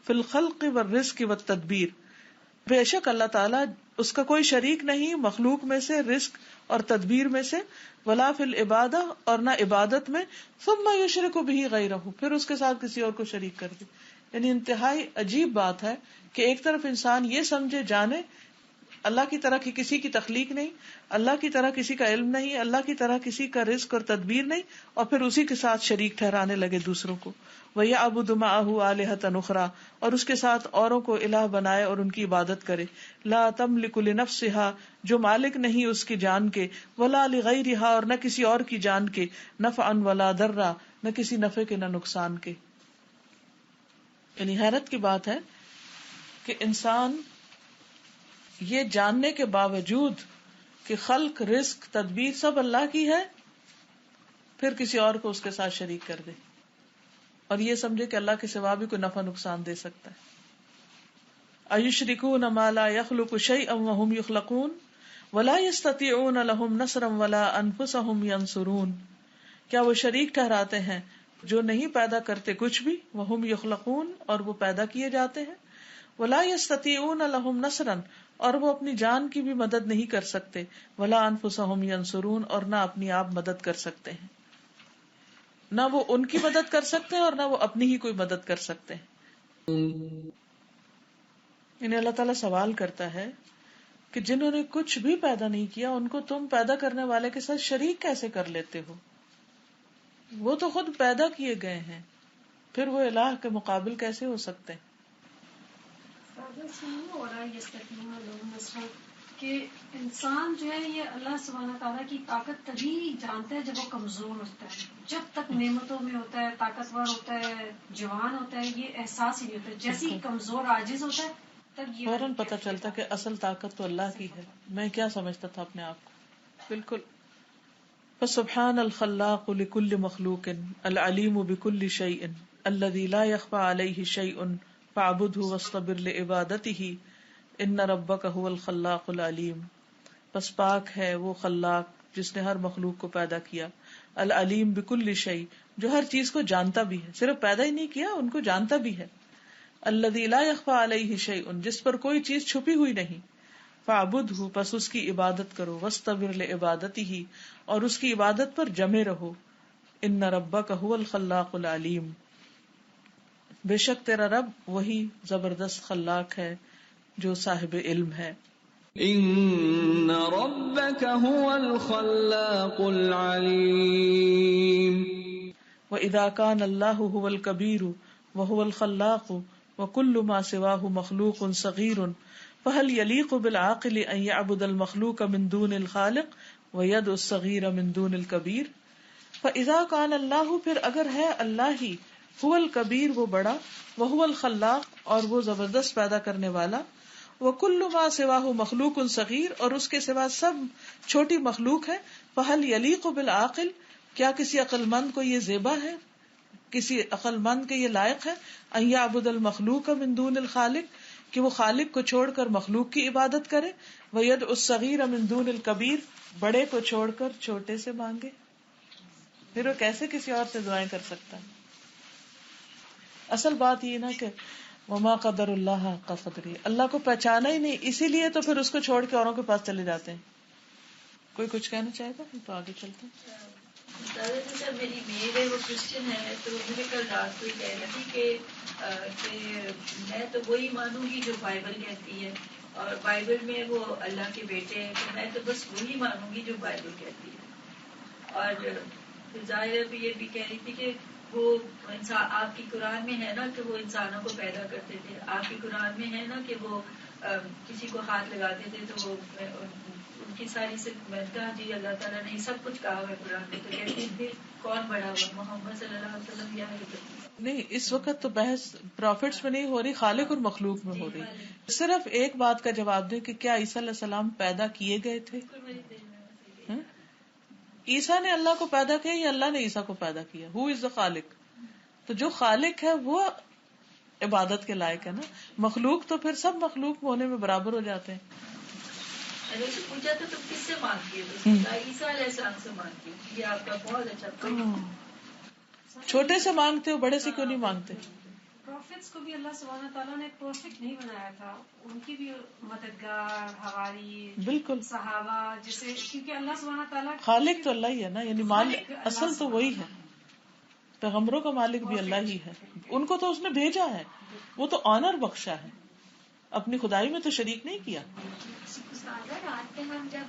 فِي الْخَلْقِ وَالرِّزْقِ وَالتَّدْبِيرِ، بے شک اللہ تعالیٰ اس کا کوئی شریک نہیں مخلوق میں سے، رزق اور تدبیر میں سے، ولا فی العبادہ، اور نہ عبادت میں، ثم یشرک بہ غیرہ، پھر اس کے ساتھ کسی اور کو شریک کر دے۔ یعنی انتہائی عجیب بات ہے کہ ایک طرف انسان یہ سمجھے جانے اللہ کی طرح کی کسی کی تخلیق نہیں، اللہ کی طرح کسی کا علم نہیں، اللہ کی طرح کسی کا رزق اور تدبیر نہیں، اور پھر اسی کے ساتھ شریک ٹھہرانے لگے دوسروں کو۔ وَيَعْبُدُ مَعَهُ آلِهَةً أُخْرَىٰ، اور اس کے ساتھ اوروں کو الہ بنائے اور ان کی عبادت کرے، لَا تَمْلِكُ لِنَفْسِهَا، جو مالک نہیں اس کی جان کے، وَلَا لِغَيْرِهَا، اور نہ کسی اور کی جان کے، نَفْعًا وَلَا ضَرًّا، نہ کسی نفع کے نہ نقصان کے۔ یعنی حیرت کی بات ہے کہ انسان یہ جاننے کے باوجود کہ خلق، رزق، تدبیر سب اللہ کی ہے، پھر کسی اور کو اس کے ساتھ شریک کر دے اور یہ سمجھے کہ اللہ کے سوا بھی کوئی نفع نقصان دے سکتا ہے۔ أَيُشْرِكُونَ مَا لَا يَخْلُقُ شَيْئًا وَهُمْ يُخْلَقُونَ وَلَا يَسْتَطِيعُونَ لَهُمْ نَصْرًا وَلَا أَنفُسَهُمْ يَنصُرُونَ، کیا وہ شریک ٹھہراتے ہیں جو نہیں پیدا کرتے کچھ بھی، وَهُمْ يُخْلَقُونَ، اور وہ پیدا کیے جاتے ہیں، وَلَا يَسْتَطِيعُونَ لَهُمْ نَصْرًا، اور وہ اپنی جان کی بھی مدد نہیں کر سکتے، وَلَا أَنفُسَهُمْ يَنصُرُونَ، اور نہ اپنی آپ مدد کر سکتے ہیں، نہ وہ ان کی مدد کر سکتے ہیں اور نہ وہ اپنی ہی کوئی مدد کر سکتے ہیں۔ یعنی اللہ تعالیٰ سوال کرتا ہے کہ جنہوں نے کچھ بھی پیدا نہیں کیا ان کو تم پیدا کرنے والے کے ساتھ شریک کیسے کر لیتے ہو؟ وہ تو خود پیدا کیے گئے ہیں، پھر وہ الہ کے مقابل کیسے ہو سکتے ہیں؟ کہ انسان جو ہے یہ اللہ سبحانہ تعالیٰ کی طاقت تبھی جانتا ہے جب وہ کمزور ہوتا ہے، جب تک نعمتوں میں ہوتا ہے، طاقتور ہوتا ہے، جوان ہوتا ہے، یہ احساس ہی نہیں ہوتا، جیسے ہی کمزور عاجز ہوتا ہے تب یہ فوراً پتہ چلتا کہ اصل طاقت تو اللہ کی ہے، میں کیا سمجھتا تھا اپنے آپ کو۔ بالکل۔ فسبحان الخلاق لكل مخلوق العلیم بكل شيء الذي لا يخفى عليه شيء فاعبده واصطبر لعبادته ان ربک هو الخلاق العلیم، پس پاک ہے وہ خلاق جس نے ہر مخلوق کو پیدا کیا، العلیم بکل شیء، جو ہر چیز کو جانتا بھی ہے، صرف پیدا ہی نہیں کیا، ان کو جانتا بھی ہے، الذی لا یخفی علیہ شیء، جس پر کوئی چیز چھپی ہوئی نہیں، فاعبدہ، پس اس کی عبادت کرو، واصطبر لعبادتہ، اور اس کی عبادت پر جمے رہو، ان ربک هو الخلاق العلیم، بے شک تیرا رب وہی زبردست خلاق ہے جو صاحب علم ہے۔ ان ربک هو الخلاق العلیم۔ وَإِذَا كَانَ اللَّهُ هُوَ الْكَبِيرُ وَهُوَ الْخَلَّاقُ وَكُلُّ مَا سِوَاهُ مَخْلُوقٌ صَغِيرٌ فَهَلْ يَلِيقُ بِالْعَاقِلِ أَن يَعْبُدَ الْمَخْلُوقَ مِن دُونِ الْخَالِقِ وَيَدْعُ الصَّغِيرَ مِن دُونِ الْكَبِيرِ۔ فَإِذَا كَانَ اللَّهُ، پھر اگر ہے اللہ ہی، هُوَ الْكَبِيرُ، وہ بڑا، وَهُوَ الْخَلَّاقُ، اور وہ زبردست پیدا کرنے والا، وَكُلُّ مَا سِوَاهُ مَخْلُوقٌ صَغِيرٌ، اور اس کے سوا سب چھوٹی مخلوق ہے، فَهَلْ يَلِيقُ بِالْعَاقِلِ، کیا کسی عقل مند کو یہ زیبا ہے، کسی عقل مند کے یہ لائق ہے، ان یعبد المخلوق من دون الخالق، کہ وہ خالق کو چھوڑ کر مخلوق کی عبادت کرے، وَيَدْعُ الصَّغِيرَ مِن دُونِ الْكَبِيرِ، بڑے کو چھوڑ کر چھوٹے سے مانگے، پھر وہ کیسے کسی اور سے دعائیں کر سکتا ہے؟ اصل بات یہ نا کہ وما قدر اللہ حق قدرہ، اللہ کو پہچانا ہی نہیں، اسی لیے تو پھر اس کو چھوڑ کے اوروں کے پاس چلے جاتے ہیں۔ کوئی کچھ کہنا چاہے گا تو آگے چلتے ہیں۔ جیسے میری میڈ ہے وہ کرسچن ہے، تو مجھے کل رات کو ہی کہہ رہی تھی کہ میں تو وہی مانوں گی جو بائبل کہتی ہے، اور بائبل میں وہ اللہ کے بیٹے ہیں، تو میں تو بس وہی مانوں گی جو بائبل کہتی ہے۔ اور ظاہر یہ بھی کہہ رہی تھی کہ وہ انسان آپ کی قرآن میں ہے نا کہ وہ انسانوں کو پیدا کرتے تھے، آپ کی قرآن میں ہے نا کہ وہ کسی کو ہاتھ لگاتے تھے تو وہ ان کی ساری سے میں کہا جی اللہ تعالیٰ نے سب کچھ کہا ہوا ہے قرآن میں، تو کہتی پھر کون بڑا ہوا، محمد صلی اللہ علیہ وسلم یا نہیں، اس وقت تو بحث پروفٹس میں نہیں ہو رہی، خالق اور مخلوق میں ہو رہی۔ صرف ایک بات کا جواب دیں کہ کیا عیسیٰ علیہ السلام پیدا کیے گئے تھے؟ عیسیٰ نے اللہ کو پیدا کیا یا اللہ نے عیسیٰ کو پیدا کیا؟ ہو از دا خالق؟ تو جو خالق ہے وہ عبادت کے لائق ہے نا، مخلوق تو پھر سب مخلوق ہونے میں برابر ہو جاتے ہیں۔ میں نے اسے پوچھا تو تم کس سے مانگتی ہو؟ عیسیٰ علیہ السلام سے مانگتی ہوں، یہ آپ کا بہت اچھا۔ چھوٹے سے مانگتے ہو، بڑے سے کیوں نہیں مانگتے؟ پروفیٹس کو بھی اللہ سبحانہ تعالیٰ نے پرفیکٹ نہیں بنایا تھا، ان کی بھی مددگار، حواری، بالکل صحابہ، جیسے کیونکہ اللہ سبحانہ تعالیٰ خالق تو اللہ ہی ہے نا، یعنی مالک اصل تو وہی ہے، پیغمبروں کا مالک بھی اللہ ہی ہے، ان کو تو اس نے بھیجا ہے، وہ تو آنر بخشا ہے، اپنی خدائی میں تو شریک نہیں کیا۔ رات میں ہم جب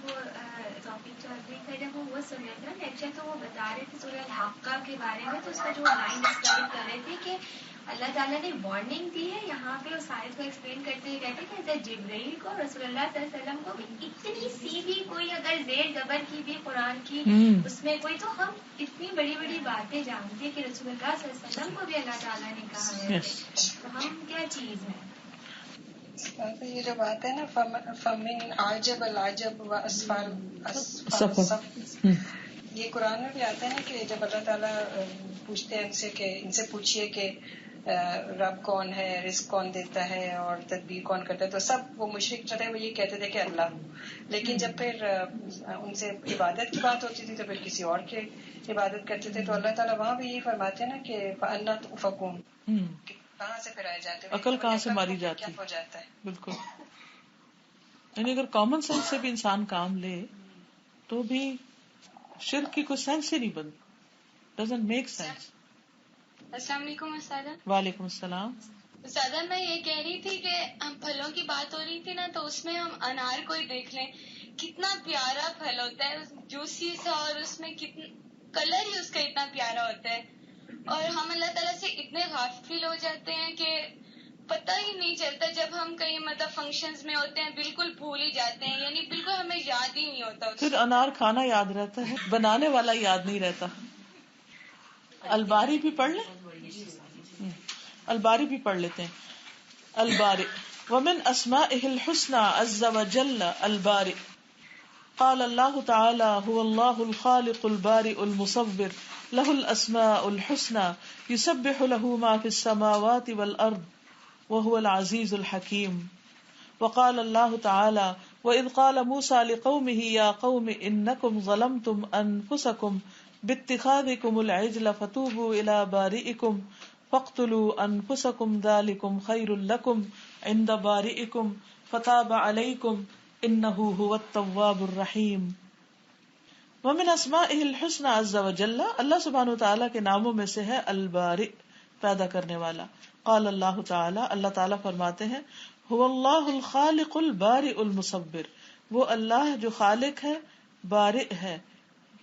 ٹاپک چودھری کا جب وہ سن رہے تھے لیکچر، تو وہ بتا رہے تھے سورہ الحاقہ کے بارے میں، تو اس کا جو لائن ایکسپلین کر رہے تھے کہ اللہ تعالیٰ نے وارننگ دی ہے، یہاں پہ اس آیت کو ایکسپلین کرتے ہوئے کہتے ہیں کہ جبرائیل کو رسول اللہ صلی اللہ علیہ وسلم کو بھی اتنی سی بھی کوئی اگر زیر زبر کی بھی قرآن کی اس میں کوئی، تو ہم اتنی بڑی بڑی باتیں جانتے ہیں کہ رسول اللہ صلی اللہ علیہ وسلم کو بھی اللہ تعالیٰ نے کہا ہے، تو ہم کیا چیز ہے؟ یہ جو بات ہے نا فمن عجب العجب و اسفار، یہ قرآن میں بھی آتا ہے نا کہ جب اللہ تعالیٰ پوچھتے ہیں ان سے پوچھیے کہ رب کون ہے، رزق کون دیتا ہے اور تدبیر کون کرتا ہے، تو سب وہ مشرک جو تھے وہ یہ کہتے تھے کہ اللہ، لیکن جب پھر ان سے عبادت کی بات ہوتی تھی تو پھر کسی اور کے عبادت کرتے تھے، تو اللہ تعالیٰ وہاں بھی یہی فرماتے ہیں نا کہ فَأَنَّىٰ تُؤْفَكُونَ، کہاں سے پھر آئے جاتے، عقل کہاں سے ماری جاتی ہو جاتا ہے۔ بالکل، یعنی اگر کامن سینس سے بھی انسان کام لے تو بھی شرک کی کوئی سینس ہی نہیں بنتی، ڈزنٹ میک سینس۔ السلام علیکم استاذہ۔ وعلیکم السلام۔ استاذہ میں یہ کہہ رہی تھی کہ ہم پھلوں کی بات ہو رہی تھی نا، تو اس میں ہم انار کو ہی دیکھ لیں، کتنا پیارا پھل ہوتا ہے، جوسی سا، اور اس میں کلر ہی اس کا اتنا پیارا ہوتا ہے، اور ہم اللہ تعالیٰ سے اتنے غافل ہو جاتے ہیں کہ پتہ ہی نہیں چلتا، جب ہم کہیں مطلب فنکشنز میں ہوتے ہیں بالکل بھول ہی جاتے ہیں، یعنی بالکل ہمیں یاد ہی نہیں ہوتا۔ پھر انار کھانا یاد رہتا ہے، بنانے والا یاد نہیں رہتا۔ الباری بھی پڑھ لیں، الباری بھی پڑھ لیتے ہیں۔ الباری ومن اسمائه الحسنى عز وجل الباری، قال اللہ تعالی هو اللہ الخالق البارئ المصور له الاسماء الحسنى يسبح له ما في السماوات والارض وهو العزيز الحكيم۔ وقال اللہ تعالی وإذ قال موسى لقومه يا قوم إنكم ظلمتم أنفسكم باتخاذكم العجل فتوبوا إلى بارئكم فاقتلوا أنفسكم ذلكم خير لكم عند بارئكم فتاب عليكم إنه هو التواب الرحيم۔ ومن اسمائه الحسنى عز وجل، اللہ سبحانہ وتعالی کے ناموں میں سے ہے البارئ، پیدا کرنے والا۔ قال اللہ تعالی، اللہ تعالی فرماتے ہیں هو اللہ الخالق البارئ المصور، وہ اللہ جو خالق ہے، بارئ ہے،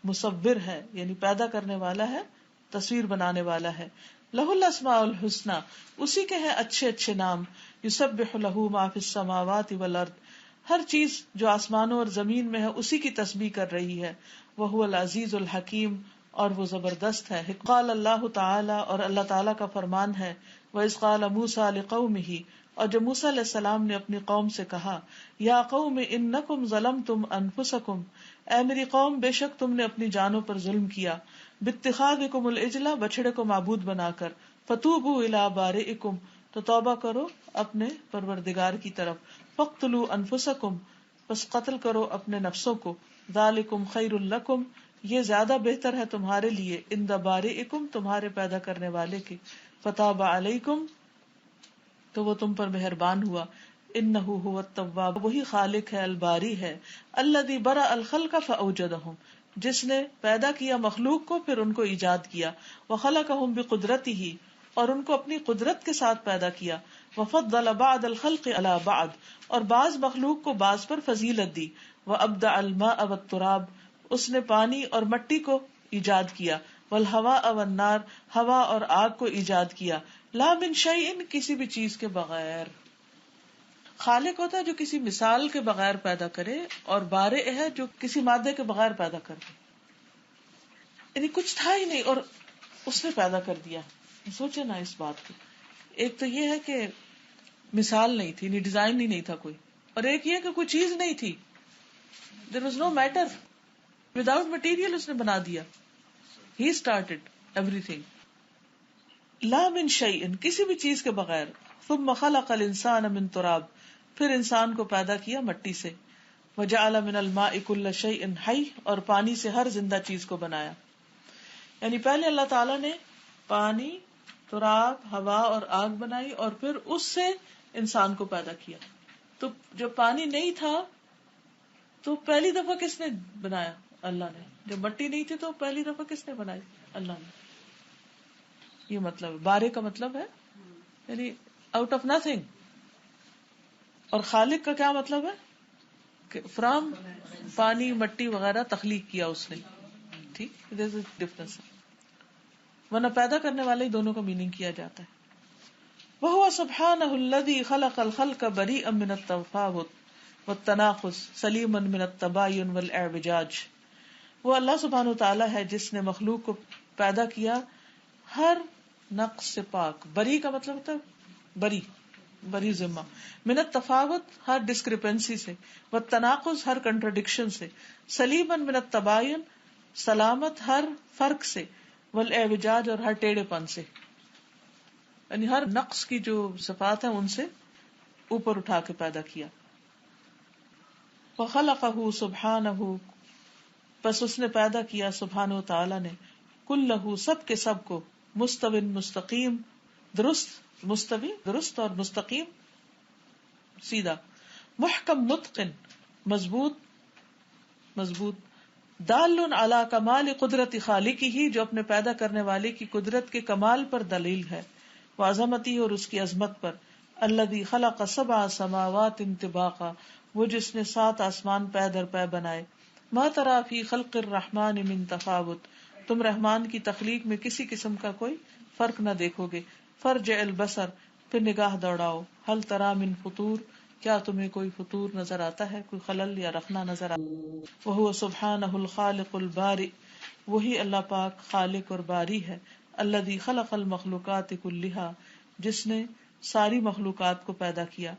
مصور ہے، یعنی پیدا کرنے والا ہے، تصویر بنانے والا ہے۔ لہ الاسماء الحسنى، اسی کے ہیں اچھے اچھے نام۔ یسبح لہ ما فی السماوات والارض، ہر چیز جو آسمانوں اور زمین میں ہے اسی کی تسبیح کر رہی ہے۔ وہو العزیز الحکیم، اور وہ زبردست ہے۔ قال اللہ تعالی، اور اللہ تعالی کا فرمان ہے وَإِذْ قَالَ مُوسَىٰ لِقَوْمِهِ، اور جب موسیٰ علیہ السلام نے اپنی قوم سے کہا یا قوم انکم ظلمتم انفسکم، اے میری قوم بے شک تم نے اپنی جانوں پر ظلم کیا، باتخاذکم العجل، بچڑے کو معبود بنا کر، فتوبوا الی بارئکم، تو توبہ کرو اپنے پروردگار کی طرف، فاقتلوا انفسکم، پس قتل کرو اپنے نفسوں کو، ذالکم خیر لکم، یہ زیادہ بہتر ہے تمہارے لیے، عند بارئکم، تمہارے پیدا کرنے والے کے، فتاب علیکم، تو وہ تم پر مہربان ہوا، انہ هو التواب، وہی خالق ہے، الباری ہے، الذی برأ الخلق فاوجدہم، جس نے پیدا کیا مخلوق کو پھر ان کو ایجاد کیا. وخلقهم بقدرته، اور ان کو اپنی قدرت کے ساتھ پیدا کیا. وفضل بعض الخلق على بعض، اور بعض مخلوق کو بعض پر فضیلت دی. وابدع الماء والتراب، اس نے پانی اور مٹی کو ایجاد کیا. والهواء والنار، ہوا اور آگ کو ایجاد کیا. لا من شیء، کسی بھی چیز کے بغیر. خالق ہوتا ہے جو کسی مثال کے بغیر پیدا کرے، اور بارئ ہے جو کسی مادے کے بغیر پیدا کرے. یعنی کچھ تھا ہی نہیں اور اس نے پیدا کر دیا. سوچے نا اس بات کی. ایک تو یہ ہے کہ مثال نہیں تھی، نہیں ڈیزائن ہی نہیں تھا کوئی، اور ایک یہ کہ کوئی چیز نہیں تھی. There was no matter. Without material اس نے بنا دیا. He started everything. لا من شیء، کسی بھی چیز کے بغیر. ثم خلق الانسان من تراب، پھر انسان کو پیدا کیا مٹی سے. وجعل من الماء كل شيء حي، اور پانی سے ہر زندہ چیز کو بنایا. یعنی پہلے اللہ تعالیٰ نے پانی، تراب، ہوا اور آگ بنائی، اور پھر اس سے انسان کو پیدا کیا. تو جب پانی نہیں تھا تو پہلی دفعہ کس نے بنایا؟ اللہ نے. جب مٹی نہیں تھی تو پہلی دفعہ کس نے بنائی؟ اللہ نے. یہ مطلب ہے. بارے کا مطلب ہے یعنی آؤٹ آف نتھنگ. اور خالق کا کیا مطلب ہے؟ کہ فرام پانی، مٹی وغیرہ تخلیق کیا اس نے. ٹھیک، دیر از ڈفرنس. ورنہ پیدا کرنے والے ہی دونوں کا میننگ کیا جاتا ہے. وَهُوَ سُبْحَانَهُ الَّذِي خَلَقَ الْخَلْقَ بَرِيئًا مِنَ التَّفَاوُتِ وَالتَّنَاقُضِ سَلِيمًا مِنَ التَّبَايُنِ وَالْإِعْوِجَاجِ. وہ اللہ سبحانہ وتعالی ہے جس نے مخلوق کو پیدا کیا ہر نقص سے پاک. بری کا مطلب ہوتا ہے بری ذمہ. من التفاوت، ہر ڈسکرپنسی سے. والتناقض، ہر کنٹرڈکشن سے. سلیما من التباین، سلامت ہر فرق سے. والاعوجاج، اور ہر ٹیڑھے پن سے. یعنی ہر نقص کی جو صفات ہیں ان سے اوپر اٹھا کے پیدا کیا. وخلقه سبحانہ، پس اس نے پیدا کیا سبحانہ وتعالی نے. کلہ، سب کے سب کو. مستوٍ، مستقیم، درست. مستوی درست اور مستقیم سیدھا. محکم متقن، مضبوط. دال علی کمال قدرت خالقہ، جو اپنے پیدا کرنے والے کی قدرت کے کمال پر دلیل ہے. وعظمتہ، اور اس کی عظمت پر. الذی خلق 7 سماوات طباقا، وہ جس نے 7 آسمان پے در پے بنائے. ما تری فی خلق الرحمن من تفاوت، تم رحمان کی تخلیق میں کسی قسم کا کوئی فرق نہ دیکھو گے. فرجع البصر، پھر نگاہ دوڑاؤ. هل تری من فطور، کیا تمہیں کوئی فطور نظر آتا ہے، کوئی خلل یا رخنا نظر آتا ہے. وہو سبحانہ الخالق البارئ، وہی اللہ پاک خالق اور باری ہے. الذی خلق المخلوقات کلھا، جس نے ساری مخلوقات کو پیدا کیا.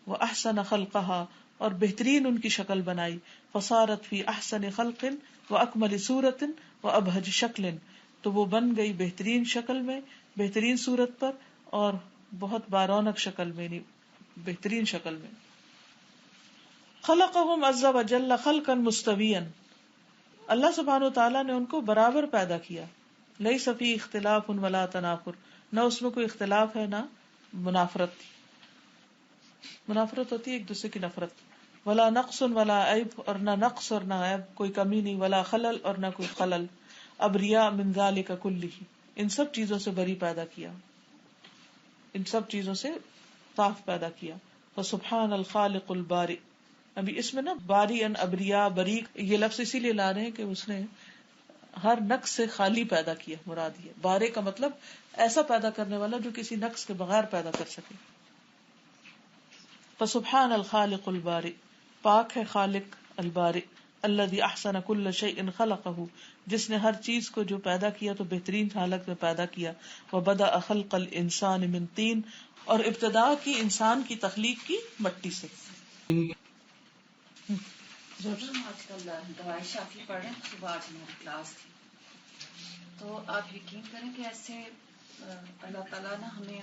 واحسن خلقھا، اور بہترین ان کی شکل بنائی. فصارت فی احسن خلق واکمل صورت وابہج شکل، تو وہ بن گئی بہترین شکل میں، بہترین صورت پر، اور بہت بارونق شکل میں، بہترین شکل میں. خلقہم عز وجل خلقا مستویا، اللہ سبحانہ وتعالیٰ نے ان کو برابر پیدا کیا. لیس فی اختلاف ولا تنافر، نہ اس میں کوئی اختلاف ہے نہ منافرت. منافرت ہوتی ہے ایک دوسرے کی نفرت. ولا نقص ولا عیب، اور نہ نقص اور نہ عیب، کوئی کمی نہیں. ولا خلل، اور نہ کوئی خلل. ابریا من ذالک کلہ، ان سب چیزوں سے بری پیدا کیا، ان سب چیزوں سے صاف پیدا کیا. فسبحان الخالق البارئ، ابھی اس میں نا باری ان ابریا بریک یہ لفظ اسی لیے لا رہے ہیں کہ اس نے ہر نقص سے خالی پیدا کیا. مراد یہ بارے کا مطلب ایسا پیدا کرنے والا جو کسی نقص کے بغیر پیدا کر سکے. فسبحان الخالق البارئ، پاک ہے خالق البارئ. الذی احسن کل شیء خلقہ، جس نے ہر چیز کو جو پیدا کیا تو بہترین حالت میں پیدا کیا. وبدأ خلق الانسان من طین، اور ابتدا کی انسان کی تخلیق کی مٹی سے. آج کل دوائی شافی پڑھ رہے ہیں، صبح آج ہماری کلاس تھی، تو آپ یقین کریں کہ ایسے اللہ تعالیٰ نے ہمیں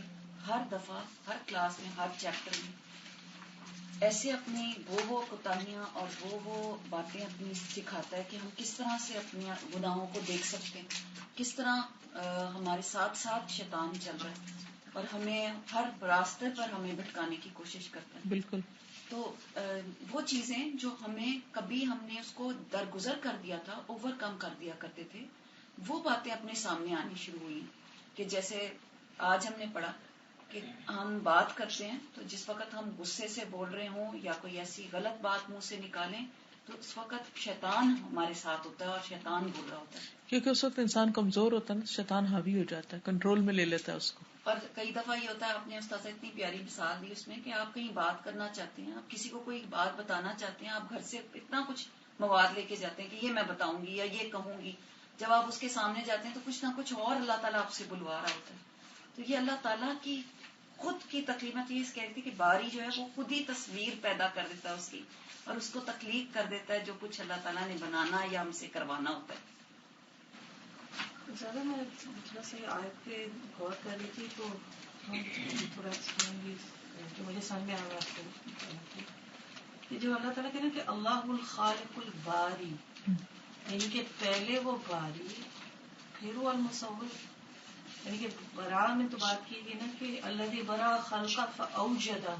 ہر دفعہ ہر کلاس میں ہر چیپٹر میں ایسے اپنی وہ کوتاہیاں اور وہ باتیں اپنی سکھاتا ہے کہ ہم کس طرح سے اپنی گناہوں کو دیکھ سکتے ہیں، کس طرح ہمارے ساتھ ساتھ شیطان چل رہا ہے اور ہمیں ہر راستے پر ہمیں بھٹکانے کی کوشش کرتا ہے. بالکل. تو وہ چیزیں جو ہمیں کبھی ہم نے اس کو درگزر کر دیا تھا، اوور کم کر دیا کرتے تھے، وہ باتیں اپنے سامنے آنی شروع ہوئی. کہ جیسے آج ہم نے پڑھا کہ ہم بات کرتے ہیں تو جس وقت ہم غصے سے بول رہے ہوں یا کوئی ایسی غلط بات منہ سے نکالیں تو اس وقت شیطان ہمارے ساتھ ہوتا ہے اور شیطان بول رہا ہوتا ہے. کیونکہ اس وقت انسان کمزور ہوتا ہے نا، شیطان حاوی ہو جاتا ہے، کنٹرول میں لے لیتا ہے اس کو. اور کئی دفعہ یہ ہوتا ہے، آپ نے استاذ اتنی پیاری مثال دی اس میں کہ آپ کہیں بات کرنا چاہتے ہیں، آپ کسی کو کوئی بات بتانا چاہتے ہیں، آپ گھر سے اتنا کچھ مواد لے کے جاتے ہیں کہ یہ میں بتاؤں گی یا یہ کہوں گی. جب آپ اس کے سامنے جاتے ہیں تو کچھ نہ کچھ اور اللہ تعالیٰ آپ سے بلوا رہا ہوتا ہے. تو یہ اللہ تعالیٰ کی خود کی تکلیمت یہ کہتی تھی کہ باری جو ہے وہ خود ہی تصویر پیدا کر دیتا ہے اس کی، اور اس کو تخلیق کر دیتا ہے جو کچھ اللہ تعالیٰ نے بنانا یا ہم سے کروانا ہوتا ہے. زیادہ میں تھوڑا سا آیت پہ غور کر رہی تھی تو تھوڑا جو مجھے سمجھ میں آ رہا ہے کہ جو اللہ تعالیٰ کہنا کہ اللہ الخالق الباری، یعنی کہ پہلے وہ باری پھر وہ المصور، یعنی کہ برا میں تو بات کی گئی نا کہ الذی برا خلق فاوجدہ،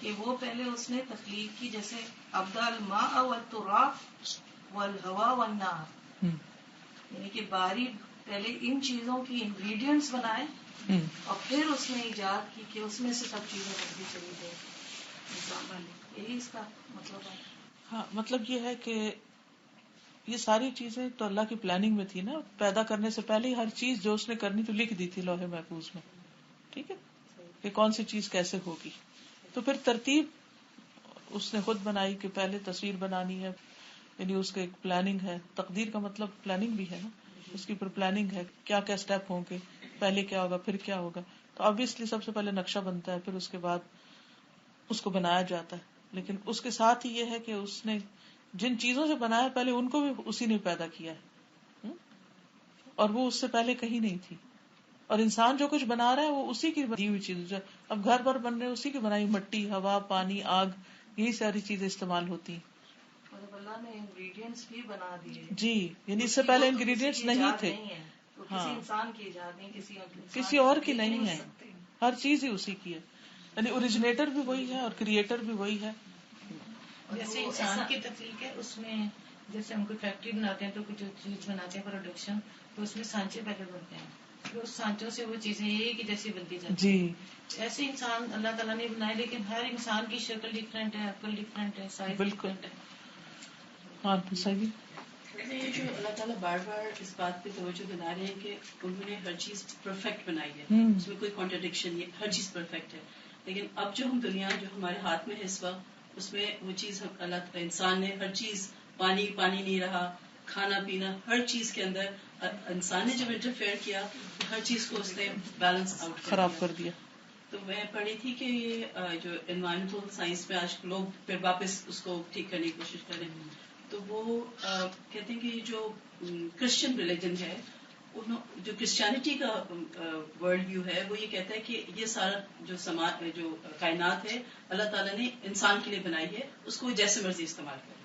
کہ وہ پہلے اس نے تخلیق کی، جیسے ابدع الماء والتراب والہوا والنار، یعنی کہ باری پہلے ان چیزوں کی انگریڈینٹس بنائے اور پھر اس نے ایجاد کی کہ اس میں سے سب چیزیں بنتی چلی گئی انسان والے. یہی اس کا مطلب ہے. ہاں، مطلب یہ ہے کہ یہ ساری چیزیں تو اللہ کی پلاننگ میں تھی نا، پیدا کرنے سے پہلے ہی ہر چیز جو اس نے کرنی تو لکھ دی تھی لوح محفوظ میں. ٹھیک ہے، کہ کون سی چیز کیسے ہوگی. تو پھر ترتیب اس نے خود بنائی کہ پہلے تصویر بنانی ہے، یعنی اس کا ایک پلاننگ ہے. تقدیر کا مطلب پلاننگ بھی ہے نا، اس کی پھر پلاننگ ہے کیا کیا سٹیپ ہوں گے، پہلے کیا ہوگا پھر کیا ہوگا. تو obviously سب سے پہلے نقشہ بنتا ہے، پھر اس کے بعد اس کو بنایا جاتا ہے. لیکن اس کے ساتھ ہی یہ ہے کہ اس نے جن چیزوں سے بنایا پہلے ان کو بھی اسی نے پیدا کیا ہے، اور وہ اس سے پہلے کہیں نہیں تھی. اور انسان جو کچھ بنا رہا ہے وہ اسی کی بنی ہوئی چیز. اب گھر پر بن رہے اسی کی بنائی، مٹی، ہوا، پانی، آگ، یہی ساری چیزیں استعمال ہوتی ہیں. اللہ نے انگریڈینٹس بھی بنا دیے. جی، یعنی اس سے پہلے انگریڈینٹس نہیں تھے. کسی انسان کی ایجاد نہیں، کسی اور کی نہیں ہے، ہر چیز ہی اسی کی ہے. یعنی اوریجنیٹر بھی وہی ہے اور کریٹر بھی وہی ہے. جیسے انسان کی تخلیق ہے اس میں، جیسے ہم کوئی فیکٹری بناتے ہیں تو کچھ چیز بناتے ہیں پروڈکشن، تو اس میں سانچے پہلے بنتے ہیں، پھر اس سانچوں سے وہ چیزیں ایک ہی جیسی بنتی جاتی ہیں. جی، ایسے انسان اللہ تعالیٰ نے بنائے، لیکن ہر انسان کی شکل ڈفرینٹ ہے، عقل ڈفرینٹ ہے، سائز ڈفرینٹ ہے. ہاں تو صحیح. یہ جو اللہ تعالیٰ بار بار اس بات پہ توجہ دلا رہے ہیں کہ انہوں نے ہر چیز پرفیکٹ بنائی ہے، اس میں کوئی کانٹرڈکشن نہیں، ہر چیز پرفیکٹ ہے. لیکن اب جو ہم دنیا جو ہمارے ہاتھ میں ہے اس وقت، اس میں وہ چیز اللہ انسان نے ہر چیز، پانی نہیں رہا، کھانا پینا، ہر چیز کے اندر انسان نے جب انٹرفیئر کیا تو ہر چیز کو اس نے بیلنس آؤٹ خراب کر دیا. تو میں پڑھی تھی کہ یہ جو انوائرمنٹل سائنس میں آج لوگ پھر واپس اس کو ٹھیک کرنے کی کوشش کریں، تو وہ کہتے ہیں کہ جو کرسچن ریلیجن ہے، جو کرسچینٹی کا ورلڈ ویو ہے، وہ یہ کہتا ہے کہ یہ سارا جو کائنات ہے اللہ تعالیٰ نے انسان کے لیے بنائی ہے، اس کو جیسے مرضی استعمال کرے.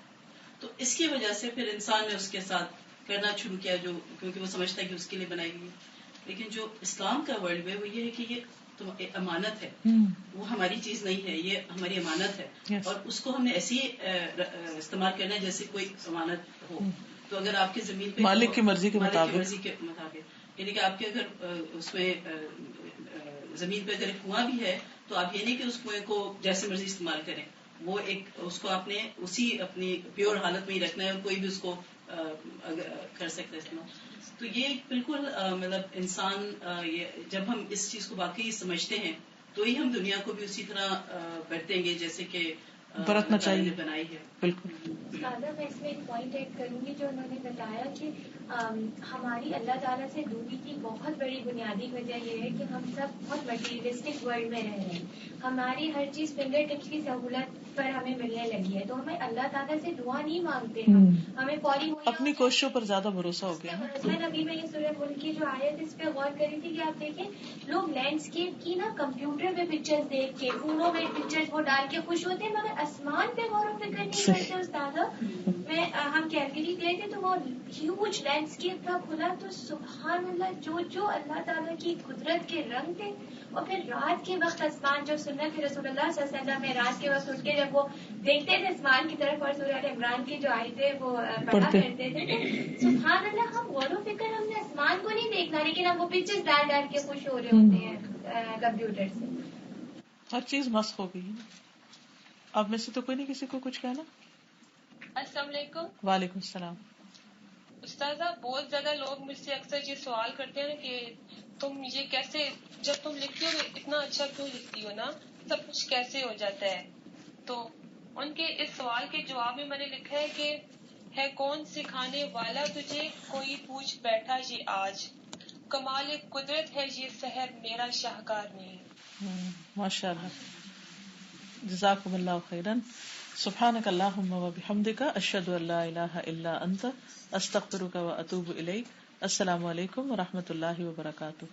تو اس کی وجہ سے پھر انسان نے اس کے ساتھ کرنا شروع کیا، جو کیونکہ وہ سمجھتا ہے کہ اس کے لیے بنائی گئی. لیکن جو اسلام کا ورلڈ ہے وہ یہ ہے کہ یہ تو امانت ہے، وہ ہماری چیز نہیں ہے، یہ ہماری امانت ہے، اور اس کو ہم نے ایسی استعمال کرنا ہے جیسے کوئی امانت ہو. تو اگر آپ کی زمین پہ مالک کی مرضی کے مطابق، یعنی کہ آپ کے اگر اس میں زمین پہ اگر کنواں بھی ہے تو آپ یہ نہیں کہ اس کنویں کو جیسے مرضی استعمال کریں، وہ ایک اس کو آپ نے اسی اپنی پیور حالت میں ہی رکھنا ہے، اور کوئی بھی اس کو کر سکتا ہے استعمال. تو یہ بالکل مطلب انسان جب ہم اس چیز کو واقعی سمجھتے ہیں تو ہی ہم دنیا کو بھی اسی طرح برتیں گے جیسے کہ برتنا چاہیے. بنائی ہے. بالکل. سادہ میں اس میں ایک پوائنٹ ایڈ کروں گی جو انہوں نے بتایا کہ ہماری اللہ تعالیٰ سے دوری کی بہت بڑی بنیادی وجہ یہ ہے کہ ہم سب بہت مٹیریلسٹک ورلڈ میں رہ رہے ہیں. ہماری ہر چیز فنگر ٹپس کی سہولت پر ہمیں ملنے لگی ہے، تو ہمیں اللہ تعالیٰ سے دعا نہیں مانگتے، ہمیں فوری اپنی کوششوں پر زیادہ بھروسہ ہو گیا. ابھی میں یہ سورہ ملک کی جو آیت اس پہ غور کری تھی کہ آپ دیکھیں لوگ لینڈسکیپ کی نا کمپیوٹر پہ پکچر دیکھ کے، فونوں میں پکچر وہ ڈال کے خوش ہوتے ہیں، مگر آسمان پہ غور و فکر نہیں کرتے. استاد ہم کیلکری گئے تھے تو وہ ہیوج لینڈ لینڈسکیپ تھا کھلا تو سبحان اللہ جو اللہ تعالیٰ کی قدرت کے رنگ تھے. اور پھر رات کے وقت آسمان جو سنت رسول اللہ صلی اللہ علیہ وسلم میں رات کے وقت اٹھ کے جب وہ دیکھتے تھے آسمان کی طرف اور سورہ عمران کی جو آیتیں وہ پڑھا کرتے تھے تو سبحان اللہ ہم غور و فکر ہم نے آسمان کو نہیں دیکھنا لیکن ہم وہ پکچر ڈال کے خوش ہو رہے ہوتے ہیں کمپیوٹر سے. ہر چیز مسخ ہو گئی ہے. اب میں سے تو کوئی نہیں کسی کو کچھ کہنا. السلام علیکم. وعلیکم السلام. استاذہ بہت زیادہ لوگ مجھ سے اکثر یہ سوال کرتے ہیں کہ تم یہ کیسے جب تم لکھتی ہو اتنا اچھا کیوں لکھتی ہو نا, سب کچھ کیسے ہو جاتا ہے. تو ان کے اس سوال کے جواب میں میں نے لکھا ہے کہ ہے کون سکھانے والا تجھے کوئی پوچھ بیٹھا یہ آج, کمال قدرت ہے یہ سحر میرا شاہکار نہیں. ماشاء اللہ, جزاکم اللہ خیرا. سبحانک اللہم و بحمدک, اشہد ان لا الہ الا انت, استغفرک و اتوب الیک. السلام علیکم و رحمۃ اللہ وبرکاتہ.